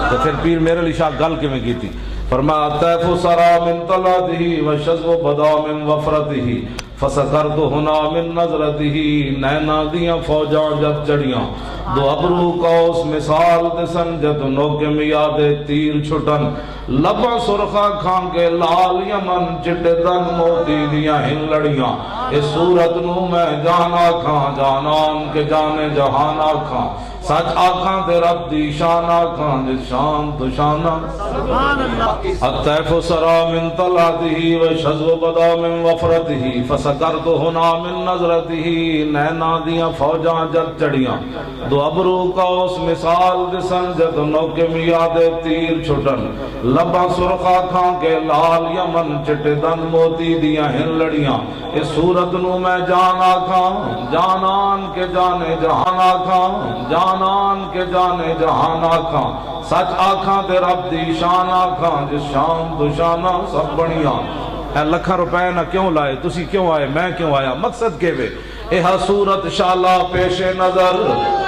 تو پھر پیر میر علی شاہ گل کے میں کی تھی فرمایا تیف سرا من طلعتہ و شذو بدا من وفرتہ فسکرت ہنا من نظرتہ. نینا دیاں فوجاں جت چڑیاں 2 ابرو کا اس مثال دسن جت نوکے میں یاد تیر چھٹن. لبا سرخا کھان کے لال یمن چٹے دن موتی دیاں ہن لڑیاں. اس صورت نو میں جانا کھان جانان کے جانے جہانا کھان. سچ آکھاں تے رب دی شان آکھاں جس شان تو شانہ. الطیف سرا من طلعتہ و شذو بدا من وفرتہ فسکرت ہنا من نظرتہ. نینا دیاں فوجاں جت چڑیاں 2 ابرو کا اس مثال دسن جت نوکے میں یاد تیر چھٹن. لباں سرخا کھان کے لال یمن چٹے دن موتی دیاں ہن لڑیاں اس صورت نو میں جان آکھاں جانان کے جانے جہان آکھاں جانان کے جانے جہان آکھاں سچ آکھاں تے رب دی شان آکھاں جس شان تو شانہ سب بڑیاں اے لکھاں روپے نہ کیوں لائے تسی کیوں آئے میں کیوں آیا مقصد کے وے اے صورت شالا پیش نظر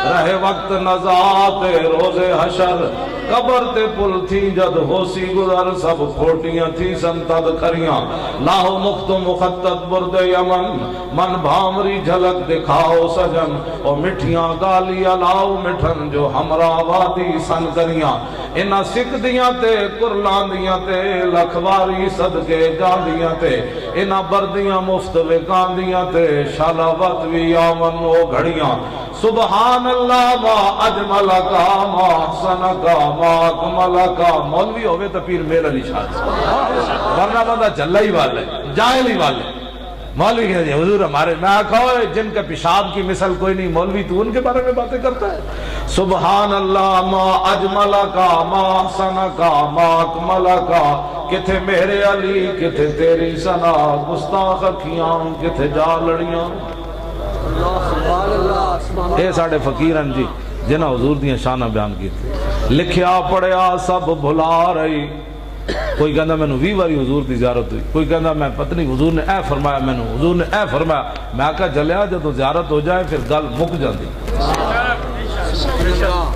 رہے وقت نزاعت روز حشر قبر تے پل تھی جد ہوسی گزر سب کھوٹیاں تھی سنتد کھریاں لاہو مخت مخطط برد یمن من بھامری جھلک دکھاؤ سجن اور مٹھیاں گالیاں لاؤ مٹھن جو ہمراہ وادی سن کریاں انہاں سکھ دیاں تے قرلان دیاں تے لکھواری صدقے جاندیاں تے انہاں بردیاں مفت وکان دیاں تے شالا وقت بھی آمن وہ گھڑیاں سبحان اللہ ما اجمل کا ما حسن کا ما اکمل کا مولوی ہوئے تو پیر میر علی شاہ ورنہ بندہ جلہ ہی والے جاہل ہی والے مولوی کہتے ہیں حضور ہمارے میں آکھو جن کا پیشاب کی مثل کوئی نہیں مولوی تو ان کے بارے میں باتیں کرتا ہے سبحان اللہ ما اجمل کا ما حسن کا ما اکمل کا کتھے میرے علی کتھے تیری سنا گستاخ اکھیاں کتھے جا لڑیاں اے ساڑھے فقیرن جی جنہ حضور دیاں شانہ بیان کی تھی لکھیا پڑھیا سب بھلا رہی کوئی کہندا میں نے 20 باری حضور دی زیارت ہوئی کوئی کہندا میں پتہ نہیں حضور نے اے فرمایا میں نے حضور نے اے فرمایا میں کہا جلیا جب زیارت ہو جائے پھر گل مک جاندی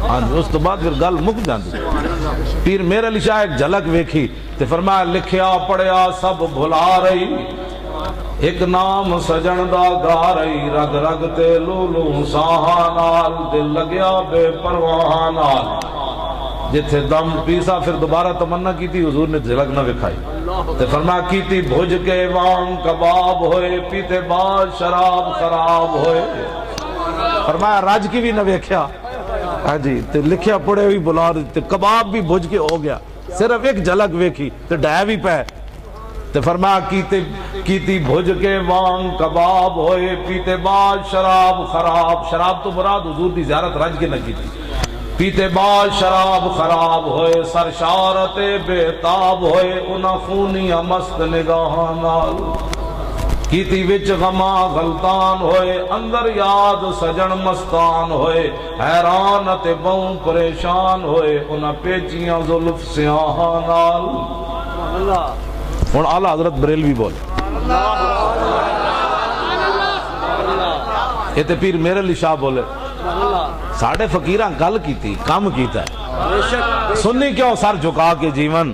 ہاں اس تو بعد پھر گل مک جاندی پیر میرے علی شاہ ایک جھلک ویکھی تے فرمایا لکھیا پڑھیا سب بھلا رہی ایک نام سجن دا گا رہی رگ رگ تے لولو ساہاں نال دل لگیا بے پرواہ نال جتھے دم پیسا پھر دوبارہ تمنا کی تھی حضور نے جھلک نہ وکھائی تے فرمایا کی تھی بھج کے وان کباب ہوئے پیتے بعد شراب خراب ہوئے فرمایا راج کی بھی نہ ویکھیا ہاں جی تے لکھیا پڑے ہوئی بلا تے کباب بھی بھج کے ہو گیا صرف ایک جھلک ویکھی تے ڈھایا بھی پہ تے فرمایا کیتی بھج کے وان کباب ہوئے پیتے بعد شراب خراب شراب تو مراد حضور دی زیارت رج کے نہ کی تھی پیتے بعد شراب خراب ہوئے سرشارت بے تاب ہوئے انہاں خونیاں مست نگاہاں نال کیتی وچ غما غلطان ہوئے اندر یاد سجن مستان ہوئے حیران تے بہوں پریشان ہوئے انہاں پیچیاں زلف سیاہاں نال اور اعلیٰ حضرت بریلوی بولے یہ تے پیر میرے علی شاہ بولے ساڑھے فقیران گل کی تھی کام کیتا ہے سنی کیوں سر جھکا کے جیون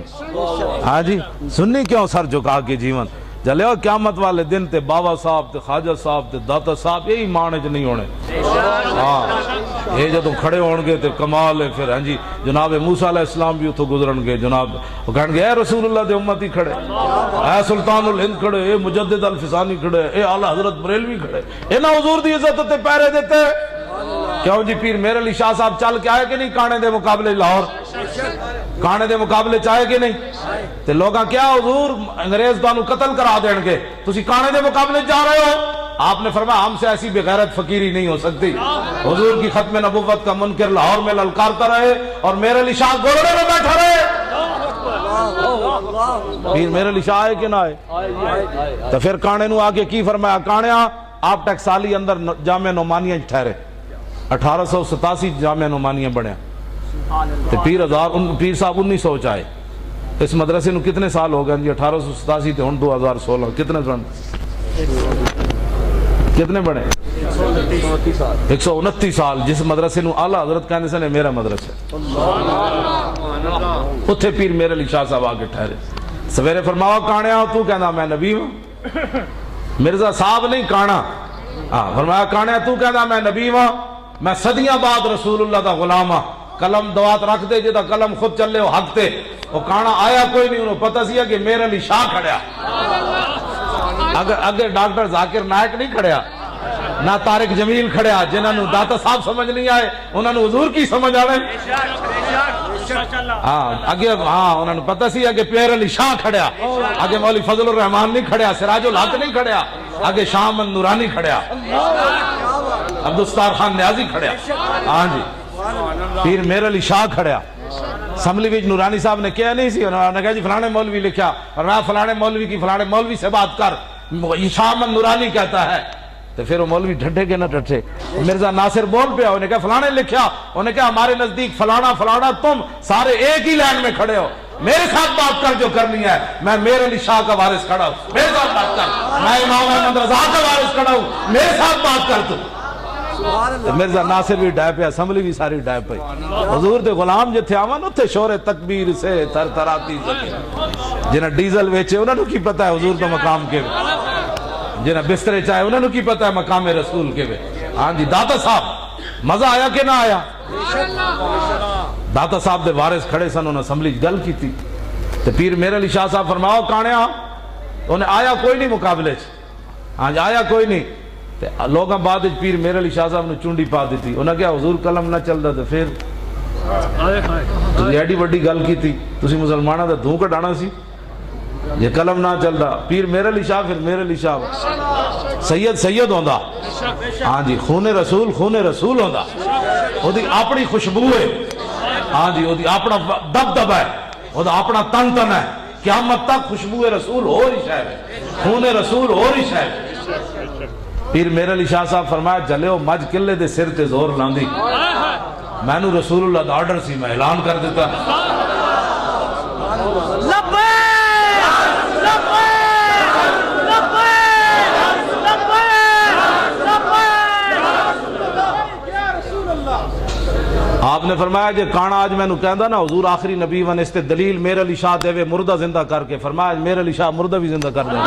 ہاں جی سنی کیوں سر جھکا کے جیون جلے قیامت والے دن تے بابا صاحب تے خواجہ صاحب تے داتا صاحب یہی مانج نہیں ہونے ہاں یہ جدوں کھڑے ہون گے تے کمال ہے پھر ہاں جی جناب موسیٰ علیہ السلام بھی اتھو گزرن گے جناب وہ کہن گے اے رسول اللہ دے امتی کھڑے اے سلطان الہند کھڑے اے مجدد الفسانی کھڑے اے اعلیٰ حضرت بریلوی کھڑے اے نا حضور دی عزت تے پیرے دیتے کیوں جی پیر میرے علی شاہ صاحب چل کے آئے کہ نہیں کانے دے مقابلے لاہور کانے دے مقابلے چاہے کہ نہیں تے لوگاں کیا حضور انگریز بانو قتل کرا دیں گے تسی کانے دے مقابلے جا رہے ہو آپ نے فرمایا ہم سے ایسی بغیرت فقیری نہیں ہو سکتی حضور کی ختم نبوت کا منکر لاہور میں للکارتا رہے اور میرے علی شاہ گولڑے میں بیٹھا رہے پیر میرے علی شاہ آئے کہ نہ آئے تو پھر کانے نو آگے کی فرمایا کانیا آپ ٹیکسالی اندر جامعہ نعمانیہ ٹھہرے 1887 جامعہ نعمانیہ بڑھیا پیر صاحب 1900 چاہے اس مدرسے نو کتنے سال ہو گئے جی 1887 تے ہن 2016 کتنے سن کتنے بڑھے 129 سال جس مدرسے نو اعلیٰ حضرت کہنے سے میرا مدرسہ اتھے پیر میرے علی شاہ صاحب آگے ٹھہرے سویرے فرماوا کانیا تو کہنا میں نبی ہوں مرزا صاحب نہیں کانا فرمایا کانیا تو کہنا میں نبی ہوں میں صدیاں بعد رسول اللہ دا غلام ہاں قلم دوات رکھ دے جدا قلم خود چلے ہو حق تے وہ کانا آیا کوئی نہیں انہوں پتہ سیا کہ میرے علی شاہ کھڑیا اگر ڈاکٹر ذاکر نائک نہیں کھڑیا نہ طارق جمیل کھڑیا جنہاں نو داتا صاحب سمجھ نہیں آئے انہاں نو حضور کی سمجھ آئے انہوں نے پتہ سی کہ پیر علی شاہ کھڑیا آگے مولی فضل الرحمان نہیں کھڑیا سراج الحق نہیں کھڑیا آگے شامن نورانی کھڑیا عبدالستار خان نیازی کھڑیا ہاں جی پیر میر علی شاہ کھڑیا اسمبلی وچ نورانی صاحب نے کیا نہیں سی، انہوں نے کہا جی فلانے مولوی لکھا، اور میں فلانے مولوی کی فلانے مولوی سے بات کر، شاہ احمد نورانی کہتا ہے، تو پھر وہ مولوی ڈھٹے کے نہ ڈھٹے، مرزا ناصر بول پیا، انہوں نے کہا فلانے لکھا، انہوں نے کہا ہمارے نزدیک فلانا فلانا، تم سارے ایک ہی لائن میں کھڑے ہو، میرے ساتھ بات کر جو کرنی ہے، میں میر علی شاہ کا وارث کھڑا ہوں، میرے ساتھ بات کر، میں امام احمد رضا کا وارث کھڑا ہوں، میرے ساتھ بات کر تو مرزا ناصر بھی ڈائے پہ، اسمبلی بھی ساری ڈائے پہ، حضور دے غلام جو تھے آمان اتھے شور تکبیر سے تھر تھراتی زمین، جنہیں ڈیزل ویچے انہوں نے کی پتہ ہے حضور دا مقام کے وے، جنہیں بسترے چاہے انہوں نے کی پتہ ہے مقام رسول کے وے۔ ہاں جی داتا صاحب مزہ آیا کہ نہ آیا؟ داتا صاحب دے وارث کھڑے سن، انہوں نے اسمبلی گل کی تھی، تو پیر میر علی شاہ صاحب فرماؤ کانے انہیں آیا کوئی نہیں مقابلے چ، ہاں جی آیا کوئی نہیں، لوگاں بعد پیر میر علی شاہ صاحب نے چونڈی پا دیتی، انہوں نے کہا حضور قلم نہ چل دا تو پھر ایڈی وڈی گل کی تھی، تسی مسلمانہ دا دھوں کا ڈانا سی، یہ قلم نہ چل دا، پیر میر علی شاہ پھر میر علی شاہ سید سید ہوندہ، ہاں جی خون رسول ہوندہ، وہ دی اپنی خوشبو ہے، ہاں جی وہ دی اپنا دب دب ہے، وہ دا اپنا تن تن ہے، قیامت تک خوشبو رسول ہو رہی شاید ہے، خون رسول ہو رہی شاید ہے۔ پیر میر علی شاہ صاحب فرمایا جلے ہو مجھ کلے دے سر تے زور لاندی، میں نو رسول اللہ دا آرڈر سی، میں اعلان کر دیتا، آپ نے فرمایا جے کانا آج میں نو کہندہ نا حضور آخری نبی ون اس تے دلیل میر علی شاہ دے وے مردہ زندہ کر کے، فرمایا میر علی شاہ مردہ بھی زندہ کر دیں،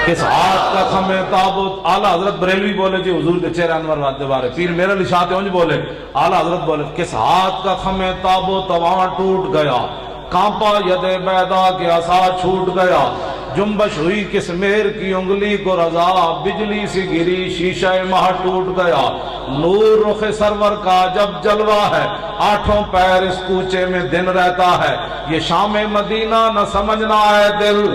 کس ہاتھ کا خمِ تابوت، اعلیٰ حضرت بریلوی بولے جی حضور کے چہرہ انور وعدے بارے، پیر میر علی شاہ انج بولے، اعلیٰ حضرت بولے کس ہاتھ کا خمِ تابوت وہاں ٹوٹ گیا، کانپا ید بیدا کے عصا چھوٹ گیا، جنبش ہوئی کس میر کی انگلی کو رضا، بجلی سی گری شیشہ ماہ ٹوٹ گیا، نور رخ سرور کا جب جلوہ ہے، آٹھوں پیر اس کوچے میں دن رہتا ہے، یہ شام مدینہ نہ سمجھنا ہے دل،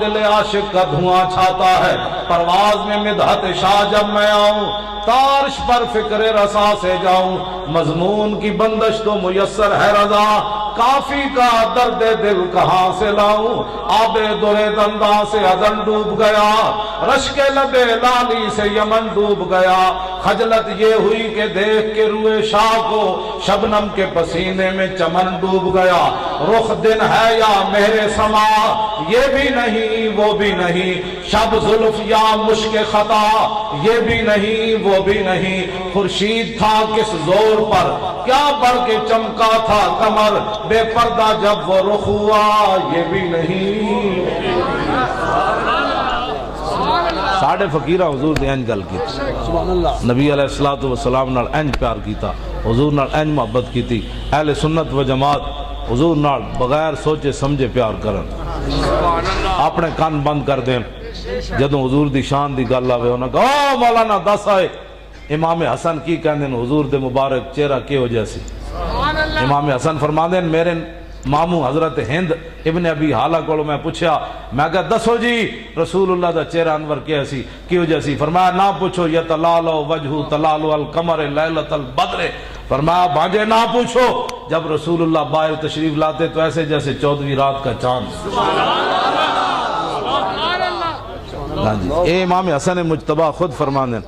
دل عاشق کا دھواں چھاتا ہے، پرواز میں مدحت شاہ جب میں آؤں، تارش پر فکر رسا سے جاؤں، مضمون کی بندش تو میسر ہے رضا، کافی کا درد دل کہاں سے لاؤں، آب درے دندہ سے ازن ڈوب گیا، رشک لب لالی سے یمن ڈوب گیا، خجلت یہ ہوئی کہ دیکھ کے روئے شاہ کو، شبنم کے پسینے میں چمن ڈوب گیا، رخ دن ہے یا مہر سما، یہ بھی نہیں وہ بھی نہیں، شب زلف یا مشک خطا، یہ بھی نہیں وہ بھی نہیں، خورشید تھا کس زور پر، کیا بڑھ کے چمکا تھا کمر، بے پردہ جب وہ رخ ہوا، یہ بھی نہیں۔ ساڑھے فقیرہ حضور نے انج گل کی، نبی علیہ السلام نال انج پیار کیتا، حضور نال انج محبت کیتی، اہل سنت و جماعت حضور نال بغیر سوچے سمجھے پیار کرن، اپنے کان بند کر دیں، جدوں حضور دی شان دی گل آوے انہاں کہا مولانا دس آئے امام حسن کی کہندے حضور دے مبارک چہرہ کے ہو جیسی، امام حسن فرماندے میرے ماموں حضرت ہند ابن ابی حالہ کو میں پوچھا، میں کہا دسو جی رسول اللہ دا چہرہ انور کیسی کیوں جیسی، فرمایا نہ پوچھو یتلالو وجہ تلالو القمر لیلۃ البدر، فرمایا بانجے نہ پوچھو، جب رسول اللہ باہر تشریف لاتے تو ایسے جیسے 14ویں رات کا چاند۔ ہاں جی اے امام حسن مجتبہ خود فرماندے،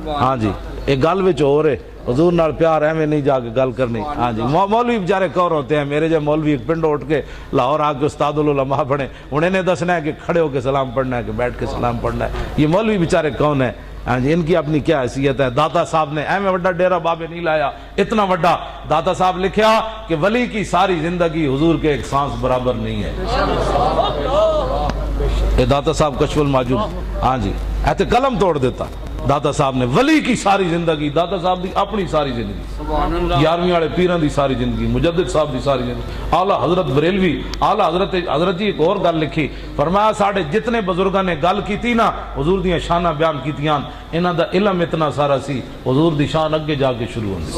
ہاں جی ایک گل وچ ہو رہے حضور نال پیار ایویں نہیں جا کے گل کرنی، ہاں جی مولوی بیچارے کور ہوتے ہیں، میرے جو مولوی ایک پنڈ اٹھ کے لاہور آ کے استاد العلماء بنے، انہیں نے دسنا ہے کہ کھڑے ہو کے سلام پڑھنا ہے کہ بیٹھ کے سلام پڑھنا ہے، یہ مولوی بیچارے کون ہیں، ہاں جی ان کی اپنی کیا حیثیت ہے۔ داتا صاحب نے ایویں وڈا ڈیرہ بابے نہیں لایا، اتنا وڈا داتا صاحب لکھیا کہ ولی کی ساری زندگی حضور کے ایک سانس برابر نہیں ہے، یہ داتا صاحب کشف المحجوب، ہاں جی ایتے قلم توڑ دیتا داتا صاحب نے، ولی کی ساری زندگی، داتا صاحب دی اپنی ساری زندگی، 11ویں والے پیران دی ساری زندگی، مجدد صاحب دی ساری زندگی، اعلیٰ حضرت بریلوی، اعلیٰ حضرت جی ایک اور گل لکھی، فرمایا ساڑھے جتنے بزرگاں نے گل کی تھی نا حضور دیاں شانہ بیان کیتیاں، انہاں دا علم اتنا سارا سی، حضور دی شان اگے جا کے شروع ہوندی،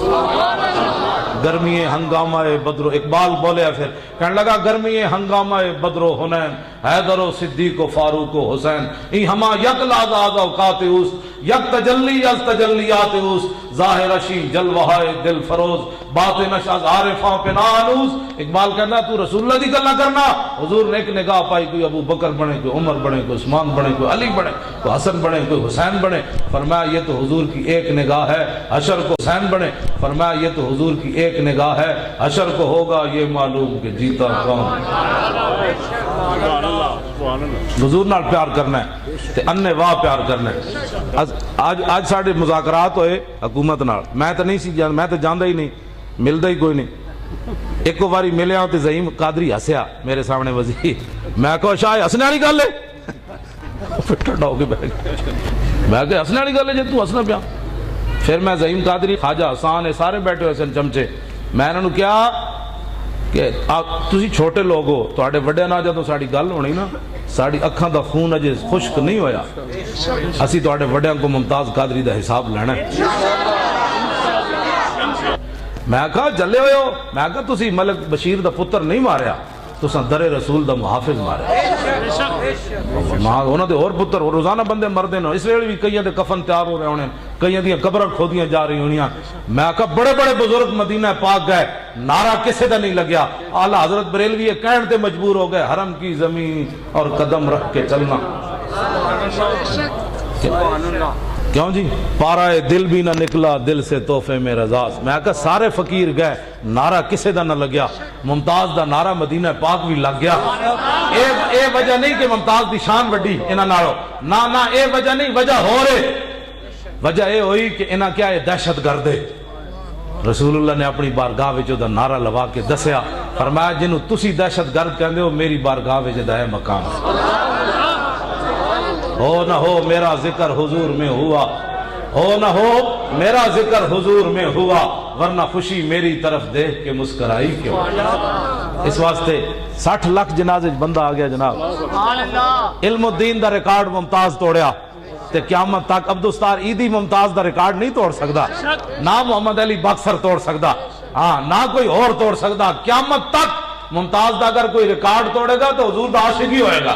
گرمی ہنگامہ بدر اقبال بولے پھر کہنے لگا گرمی ہنگامہ بدر و حنین حیدر و صدیق و فاروق و حسین ای ہما یک لازاز اوقات اوس یک تجلی از تجلیات اوس ظاہر اشی جلوہائے دل فروز باطنش از عارفاں پنانوس اقبال کہنا تو رسول اللہ دی گلا کرنا حضور نے ایک نگاہ پائی کوئی ابو بکر بنے کوئی عمر بنے کوئی عثمان بنے کوئی علی بنے کوئی حسن بنے کوئی حسین بنے فرمایا یہ تو حضور کی ایک نگاہ ہے حشر کو حسین بنے فرمایا یہ تو حضور کی ایک نگاہ ہے حشر کو ہوگا یہ معلوم کہ جیتا کون حضور نال پیار کرنا ہے تے انے واہ پیار کرنا ہے آج ساڑھے مذاکرات ہوئے حکومت نال میں تو نہیں سی جان میں تو جاندہ ہی نہیں ملدہ ہی کوئی نہیں ایک باری ملے آؤں تے زعیم قادری ہسیا میرے سامنے وزیر میں کہا شاہ ہسنے والی گل ہے پھر ٹھنڈا ہو کے بیٹھ گیا میں کہا ہسنے والی گل ہے جی تو ہسنا پیا پھر میں زعیم قادری خواجہ حسان ہے سارے بیٹھے ہوئے سن چمچے میں انہوں نے کیا کہ تسی چھوٹے لوگ ہو تواڈے وڈے نال جدوں ساڈی گل ہونی نا ساڈی اکھاں دا خون اجے خشک نہیں ہویا اسی تواڈے وڈیاں کو ممتاز قادری دا حساب لینا ہے میں کہا جلے ہوئے ہو میں کہا تسی ملک بشیر دا پتر نہیں ماریا تساں در رسول دا محافظ ماریا انہاں دے اور پتر روزانہ بندے مردے نو اس ویلے بھی کئیاں دے کفن تیار ہو رہے ہونے کئیاں دیاں قبراں کھودیاں جا رہی ہونیاں میں کہا بڑے بڑے بزرگ مدینہ پاک گئے نعرہ کسے دا نہیں لگیا اعلیٰ حضرت بریلوی یہ کہن تے مجبور ہو گئے حرم کی زمین اور قدم رکھ کے چلنا کیوں جی پارائے دل بھی نہ نکلا دل سے تحفے میں رضاس میں کہا سارے فقیر گئے نعرہ کسے دا نہ لگیا ممتاز دا نعرہ مدینہ پاک بھی لگ گیا اے وجہ نہیں کہ ممتاز دی شان وڈی انہاں نالو نہ اے وجہ نہیں وجہ ہو رہے وجہ اے ہوئی کہ انہاں کیا ہے دہشت گردے رسول اللہ نے اپنی بارگاہ وچ دا نعرہ لوا کے دسیا فرمایا جنوں تسی دہشت گرد کہندے ہو میری بارگاہ وچ دا ہے مقام ہو نہ ہو میرا ذکر حضور میں ہوا ہو نہ ہو میرا ذکر حضور میں ہوا ورنہ خوشی میری طرف دیکھ کے مسکرائی کیوں اس واسطے 60 لاکھ جنازے بندہ آ گیا جناب علم الدین دا ریکارڈ ممتاز توڑیا تے قیامت تک عبدالستار عیدی ممتاز دا ریکارڈ نہیں توڑ سکتا نہ محمد علی باکسر توڑ سکتا ہاں نہ کوئی اور توڑ سکتا قیامت تک ممتاز دا اگر کوئی ریکارڈ توڑے گا تو حضور دا عاشق ہی ہوئے گا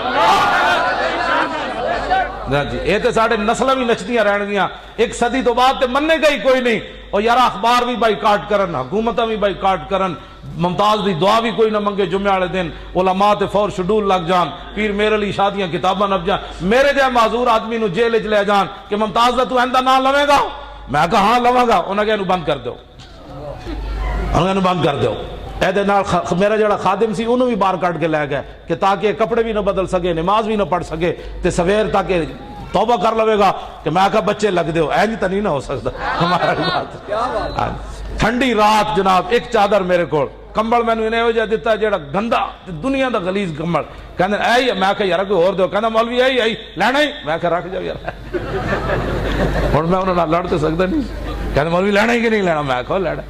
جی اے تے ساڑھے نسلہ بھی نچدیاں رہن گیاں ایک صدی تو بعد تے مننے گا ہی کوئی نہیں اور یارا اخبار بھی بائی کاٹ کرن حکومتہ بھی بائی کاٹ کرن ممتاز دی دعا بھی کوئی نہ منگے جمعہ والے دن علماء تے فور شیڈول لگ جان پیر میرے لی شادیاں کتاباں نب جان میرے جے معذور آدمی نو جیل وچ لے جان کہ ممتاز دا تو ایندہ نہ لوے گا میں کہا ہاں لواں گا انہاں کہے نو بند کر دیو انہاں نو بند کر دیو ایدے نال میرا جڑا خادم سی انہوں بھی بار کٹ کے لے گئے کہ تاکہ کپڑے بھی نہ بدل سکے نماز بھی نہ پڑھ سکے تے سویر تاکہ توبہ کر لوے گا کہ میں کہا بچے لگ دے ہو اینج تا نہیں نہ ہو سکتا ہمارا بات ٹھنڈی رات جناب ایک چادر میرے کو کمبل میں نے انہیں ہو جا دیتا جڑا گندہ دنیا دا غلیظ کمبل کہنے اے میں کہا یارا کوئی اور دو کہنا مولوی اے لینا ہی میں کہا رکھ جاؤ یار اور میں انہوں نے لڑ تو سکتا نہیں کہنے مولوی لینا ہی کہ نہیں لینا میں کہا لینا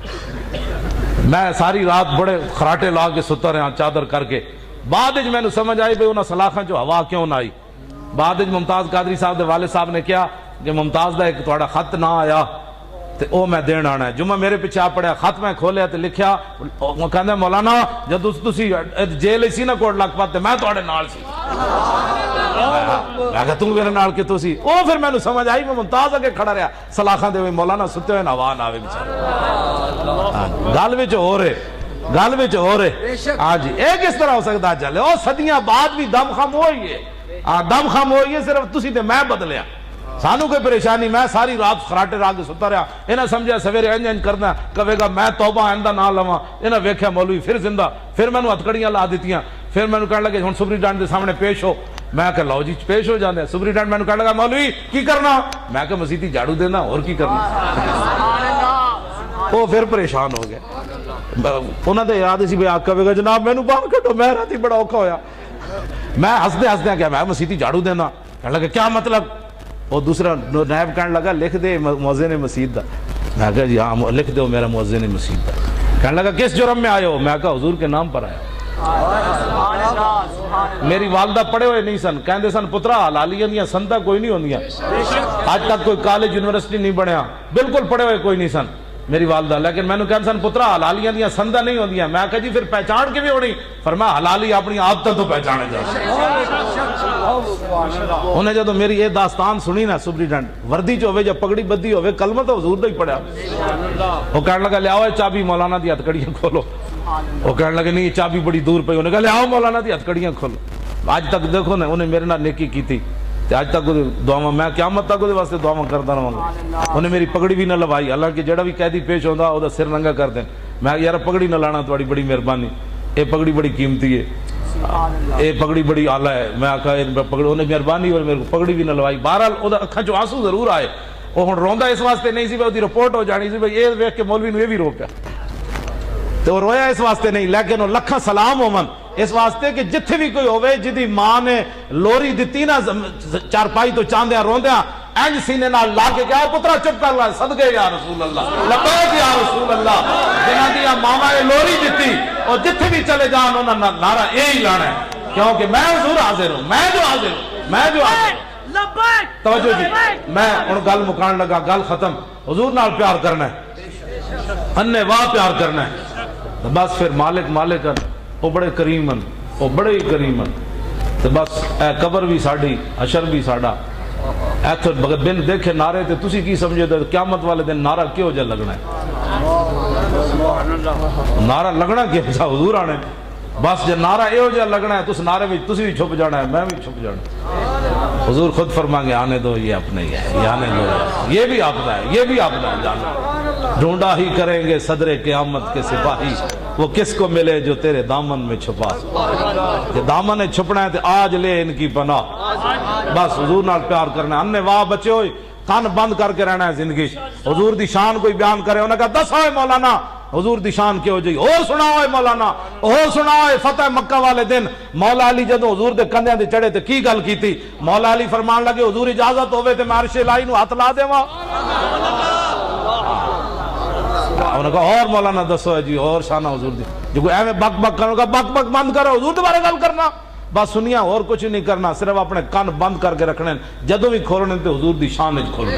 میں ساری رات بڑے خراٹے لا کے ستا رہا چادر کر کے بعد میں نے سمجھ آئی بھئی انہاں سلاخاں جو ہوا کیوں نہ آئی بعد ممتاز قادری صاحب دے والد صاحب نے کیا کہ ممتاز دا ایک توڑا خط نہ آیا تے او میں دین آنا ہے جمعہ میرے پیچھے آ پڑیا خط میں کھولیا تے لکھیا وہ کہندے مولانا جب تسی جیل سی نہ کوٹ لگ پاتے میں توڑے نال سی میں کہا تم میرے نال کے تو سی او پھر میں نے سمجھ آئی میں ممتاز اگے کھڑا رہا سلاخاں دے ہوئے مولانا ستے ہوئے نوان آوے بچارے گل وچ ہو رہے گل وچ ہو رہے ہاں جی ایک اس طرح ہو سکتا چلے او صدیاں بعد بھی دم خم ہوئی ہے دم خم ہوئی ہے صرف تسی تے میں بدلیا سانو کوئی پریشانی میں ساری رات خراٹے راگ ستا رہا انہیں سمجھا سویرے انج انج کرنا کہے گا میں توبہ آئندہ نہ لواں انہیں ویکھیا مولوی پھر زندہ پھر میں نے ہتکڑیاں لا دیتیاں پھر میں نے کہنے لگے ہن سپرنٹینڈنٹ دے سامنے پیش ہو میں کہا لو جی پیش ہو جاندے سپرنٹینڈنٹ میں نے کہنے لگا مولوی کی کرنا میں کہا مسیتی جھاڑو دینا اور کی کرنا وہ پھر پریشان ہو گیا انہوں نے یاد اسی بھی آگ کہے گا جناب میں نے باہر کٹو میں راتی بڑا اوکھا ہویا میں ہسدے ہسدے کیا میں مسیتی جھاڑو دینا کہنے لگا کیا مطلب وہ دوسرا نائب کہنے لگا لکھ دے مؤذن مسجد دا میں کہا جی ہاں لکھ دو میرا مؤذن مسجد دا کہنے لگا کس جرم میں آئے ہو میں کہا حضور کے نام پر آیا میری والدہ پڑھے ہوئے نہیں سن کہندے سن پترا حلالیاں دیاں سنتا کوئی نہیں ہوندیاں آج تک کوئی کالج یونیورسٹی نہیں بنیا بالکل پڑھے ہوئے کوئی نہیں سن میری والدہ، لیکن میں نے کہا سن پترا حلالیاں دیاں سندہ نہیں ہوندیاں. میں کہا جی پھر پہچان کے بھی ہونی؟ فرمایا حلالی اپنی عادتوں تو پہچانے جا. انہیں جدو میری یہ داستان سنی نا سپرینٹینڈنٹ وردی جو ہوئے یا پگڑی بدی ہوئے کلمہ تو حضور دا ہی پڑھا. وہ کہنے لگا لے آؤ چابی مولانا دی ہتھکڑیاں کھولو. وہ کہنے لگے نہیں چابی بڑی دور پئی. انہیں کہا لے آؤ مولانا دی ہتھکڑیاں کھولو. آج تک دیکھو نا انہیں میرے نال نیکی کی تھی آج تک دعاواں میں قیامت تک واسطے دعاواں کرتا رہا گا. انہیں میری پگڑی بھی نہ لوائی، حالانکہ جڑا بھی قیدی پیش ہوندا او دا سر ننگا کر دیں. میں یار پگڑی نہ لانا تھوڑی بڑی مہربانی، اے پگڑی بڑی قیمتی ہے، اے پگڑی بڑی آلہ ہے. میں آکھا پگڑی انہیں مہربانی اور میرے کو پگڑی بھی نہ لوائی. بہرحال او دا اکھاں چوں آنسو ضرور آئے. وہ ہن روندا اس واسطے نہیں سی دی رپورٹ ہو جانی سی یہ ویکھ کے مولوی نو یہ بھی رو پیا. تو رویا اس واسطے نہیں، لیکن وہ لکھاں سلام ہومن اس واسطے کہ جتھے بھی کوئی ہوئے جدی ماں نے لوری دتی نا چارپائی تو چاندیاں روندیاں اینج سینے نال لا کے کہا پترا چپ کر لا صدقے یا رسول اللہ لبیک یا رسول اللہ. جنہاں دی ماما نے لوری دتی اور جتھے بھی چلے جان انہاں نعرہ یہی لانا ہے کیونکہ میں حضور حاضر ہوں، میں جو حاضر ہوں، میں جو حاضر ہوں. توجہ جی، میں ان گل مکان لگا، گل ختم. حضور نال پیار کرنا ہے، اننے واہ پیار کرنا ہے. بس پھر مالک مالک وہ بڑے کریم ہیں، وہ بڑے ہی کریم ہیں. تو بس اے قبر بھی ساڑی، حشر بھی ساڑا. ایتھے بن دیکھے نعرے تے تسی کی سمجھے تو قیامت والے دن نعرہ کیوں جا لگنا ہے؟ نعرہ لگنا کیا سا حضور آنے. بس جب نعرہ ایو جا لگنا ہے تو اس نعرے میں تسی بھی چھپ جانا ہے، میں بھی چھپ جانا. حضور خود فرمائیں گے آنے دو یہ اپنے ہی ہے، یہ آنے دو یہ بھی آپ دا ہے، یہ بھی آپ دا ہے. جانا ڈھونڈا ہی کریں گے صدر قیامت کے سپاہی، وہ کس کو ملے جو تیرے دامن میں چھپا. یہ دامن ہے چھپنا ہے تو آج لے ان کی پناہ. بس حضور نال پیار کرنا ہے. اننے واہ بچے ہوئے کان بند کر کے رہنا ہے زندگی. حضور دی شان کوئی بیان کرے انہوں نے کہا دس ہوئے مولانا حضور دی شان کیوں جی اور سنا ہوئے مولانا اور سنا ہوئے فتح مکہ والے دن مولا علی جدو حضور دے کندیاں دے چڑھے تے کی گل کی تھی. مولا علی فرمان لگے حضور اجازت ہوئے تے میں عرش الہی نو ہاتھ لا دے وہاں. انہوں نے کہا اور مولانا دسو ہے جی اور شانہ حضور دی جو کوئی ایویں بک بک کرنے کا بک بک بند کرو حضور دوبارہ گل کرنا بس سنیا اور کچھ نہیں کرنا صرف اپنے کان بند کر کے رکھنے جدو بھی کھولنے تے حضور دی شان وچ کھولنے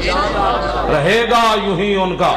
رہے گا یوں ہی ان کا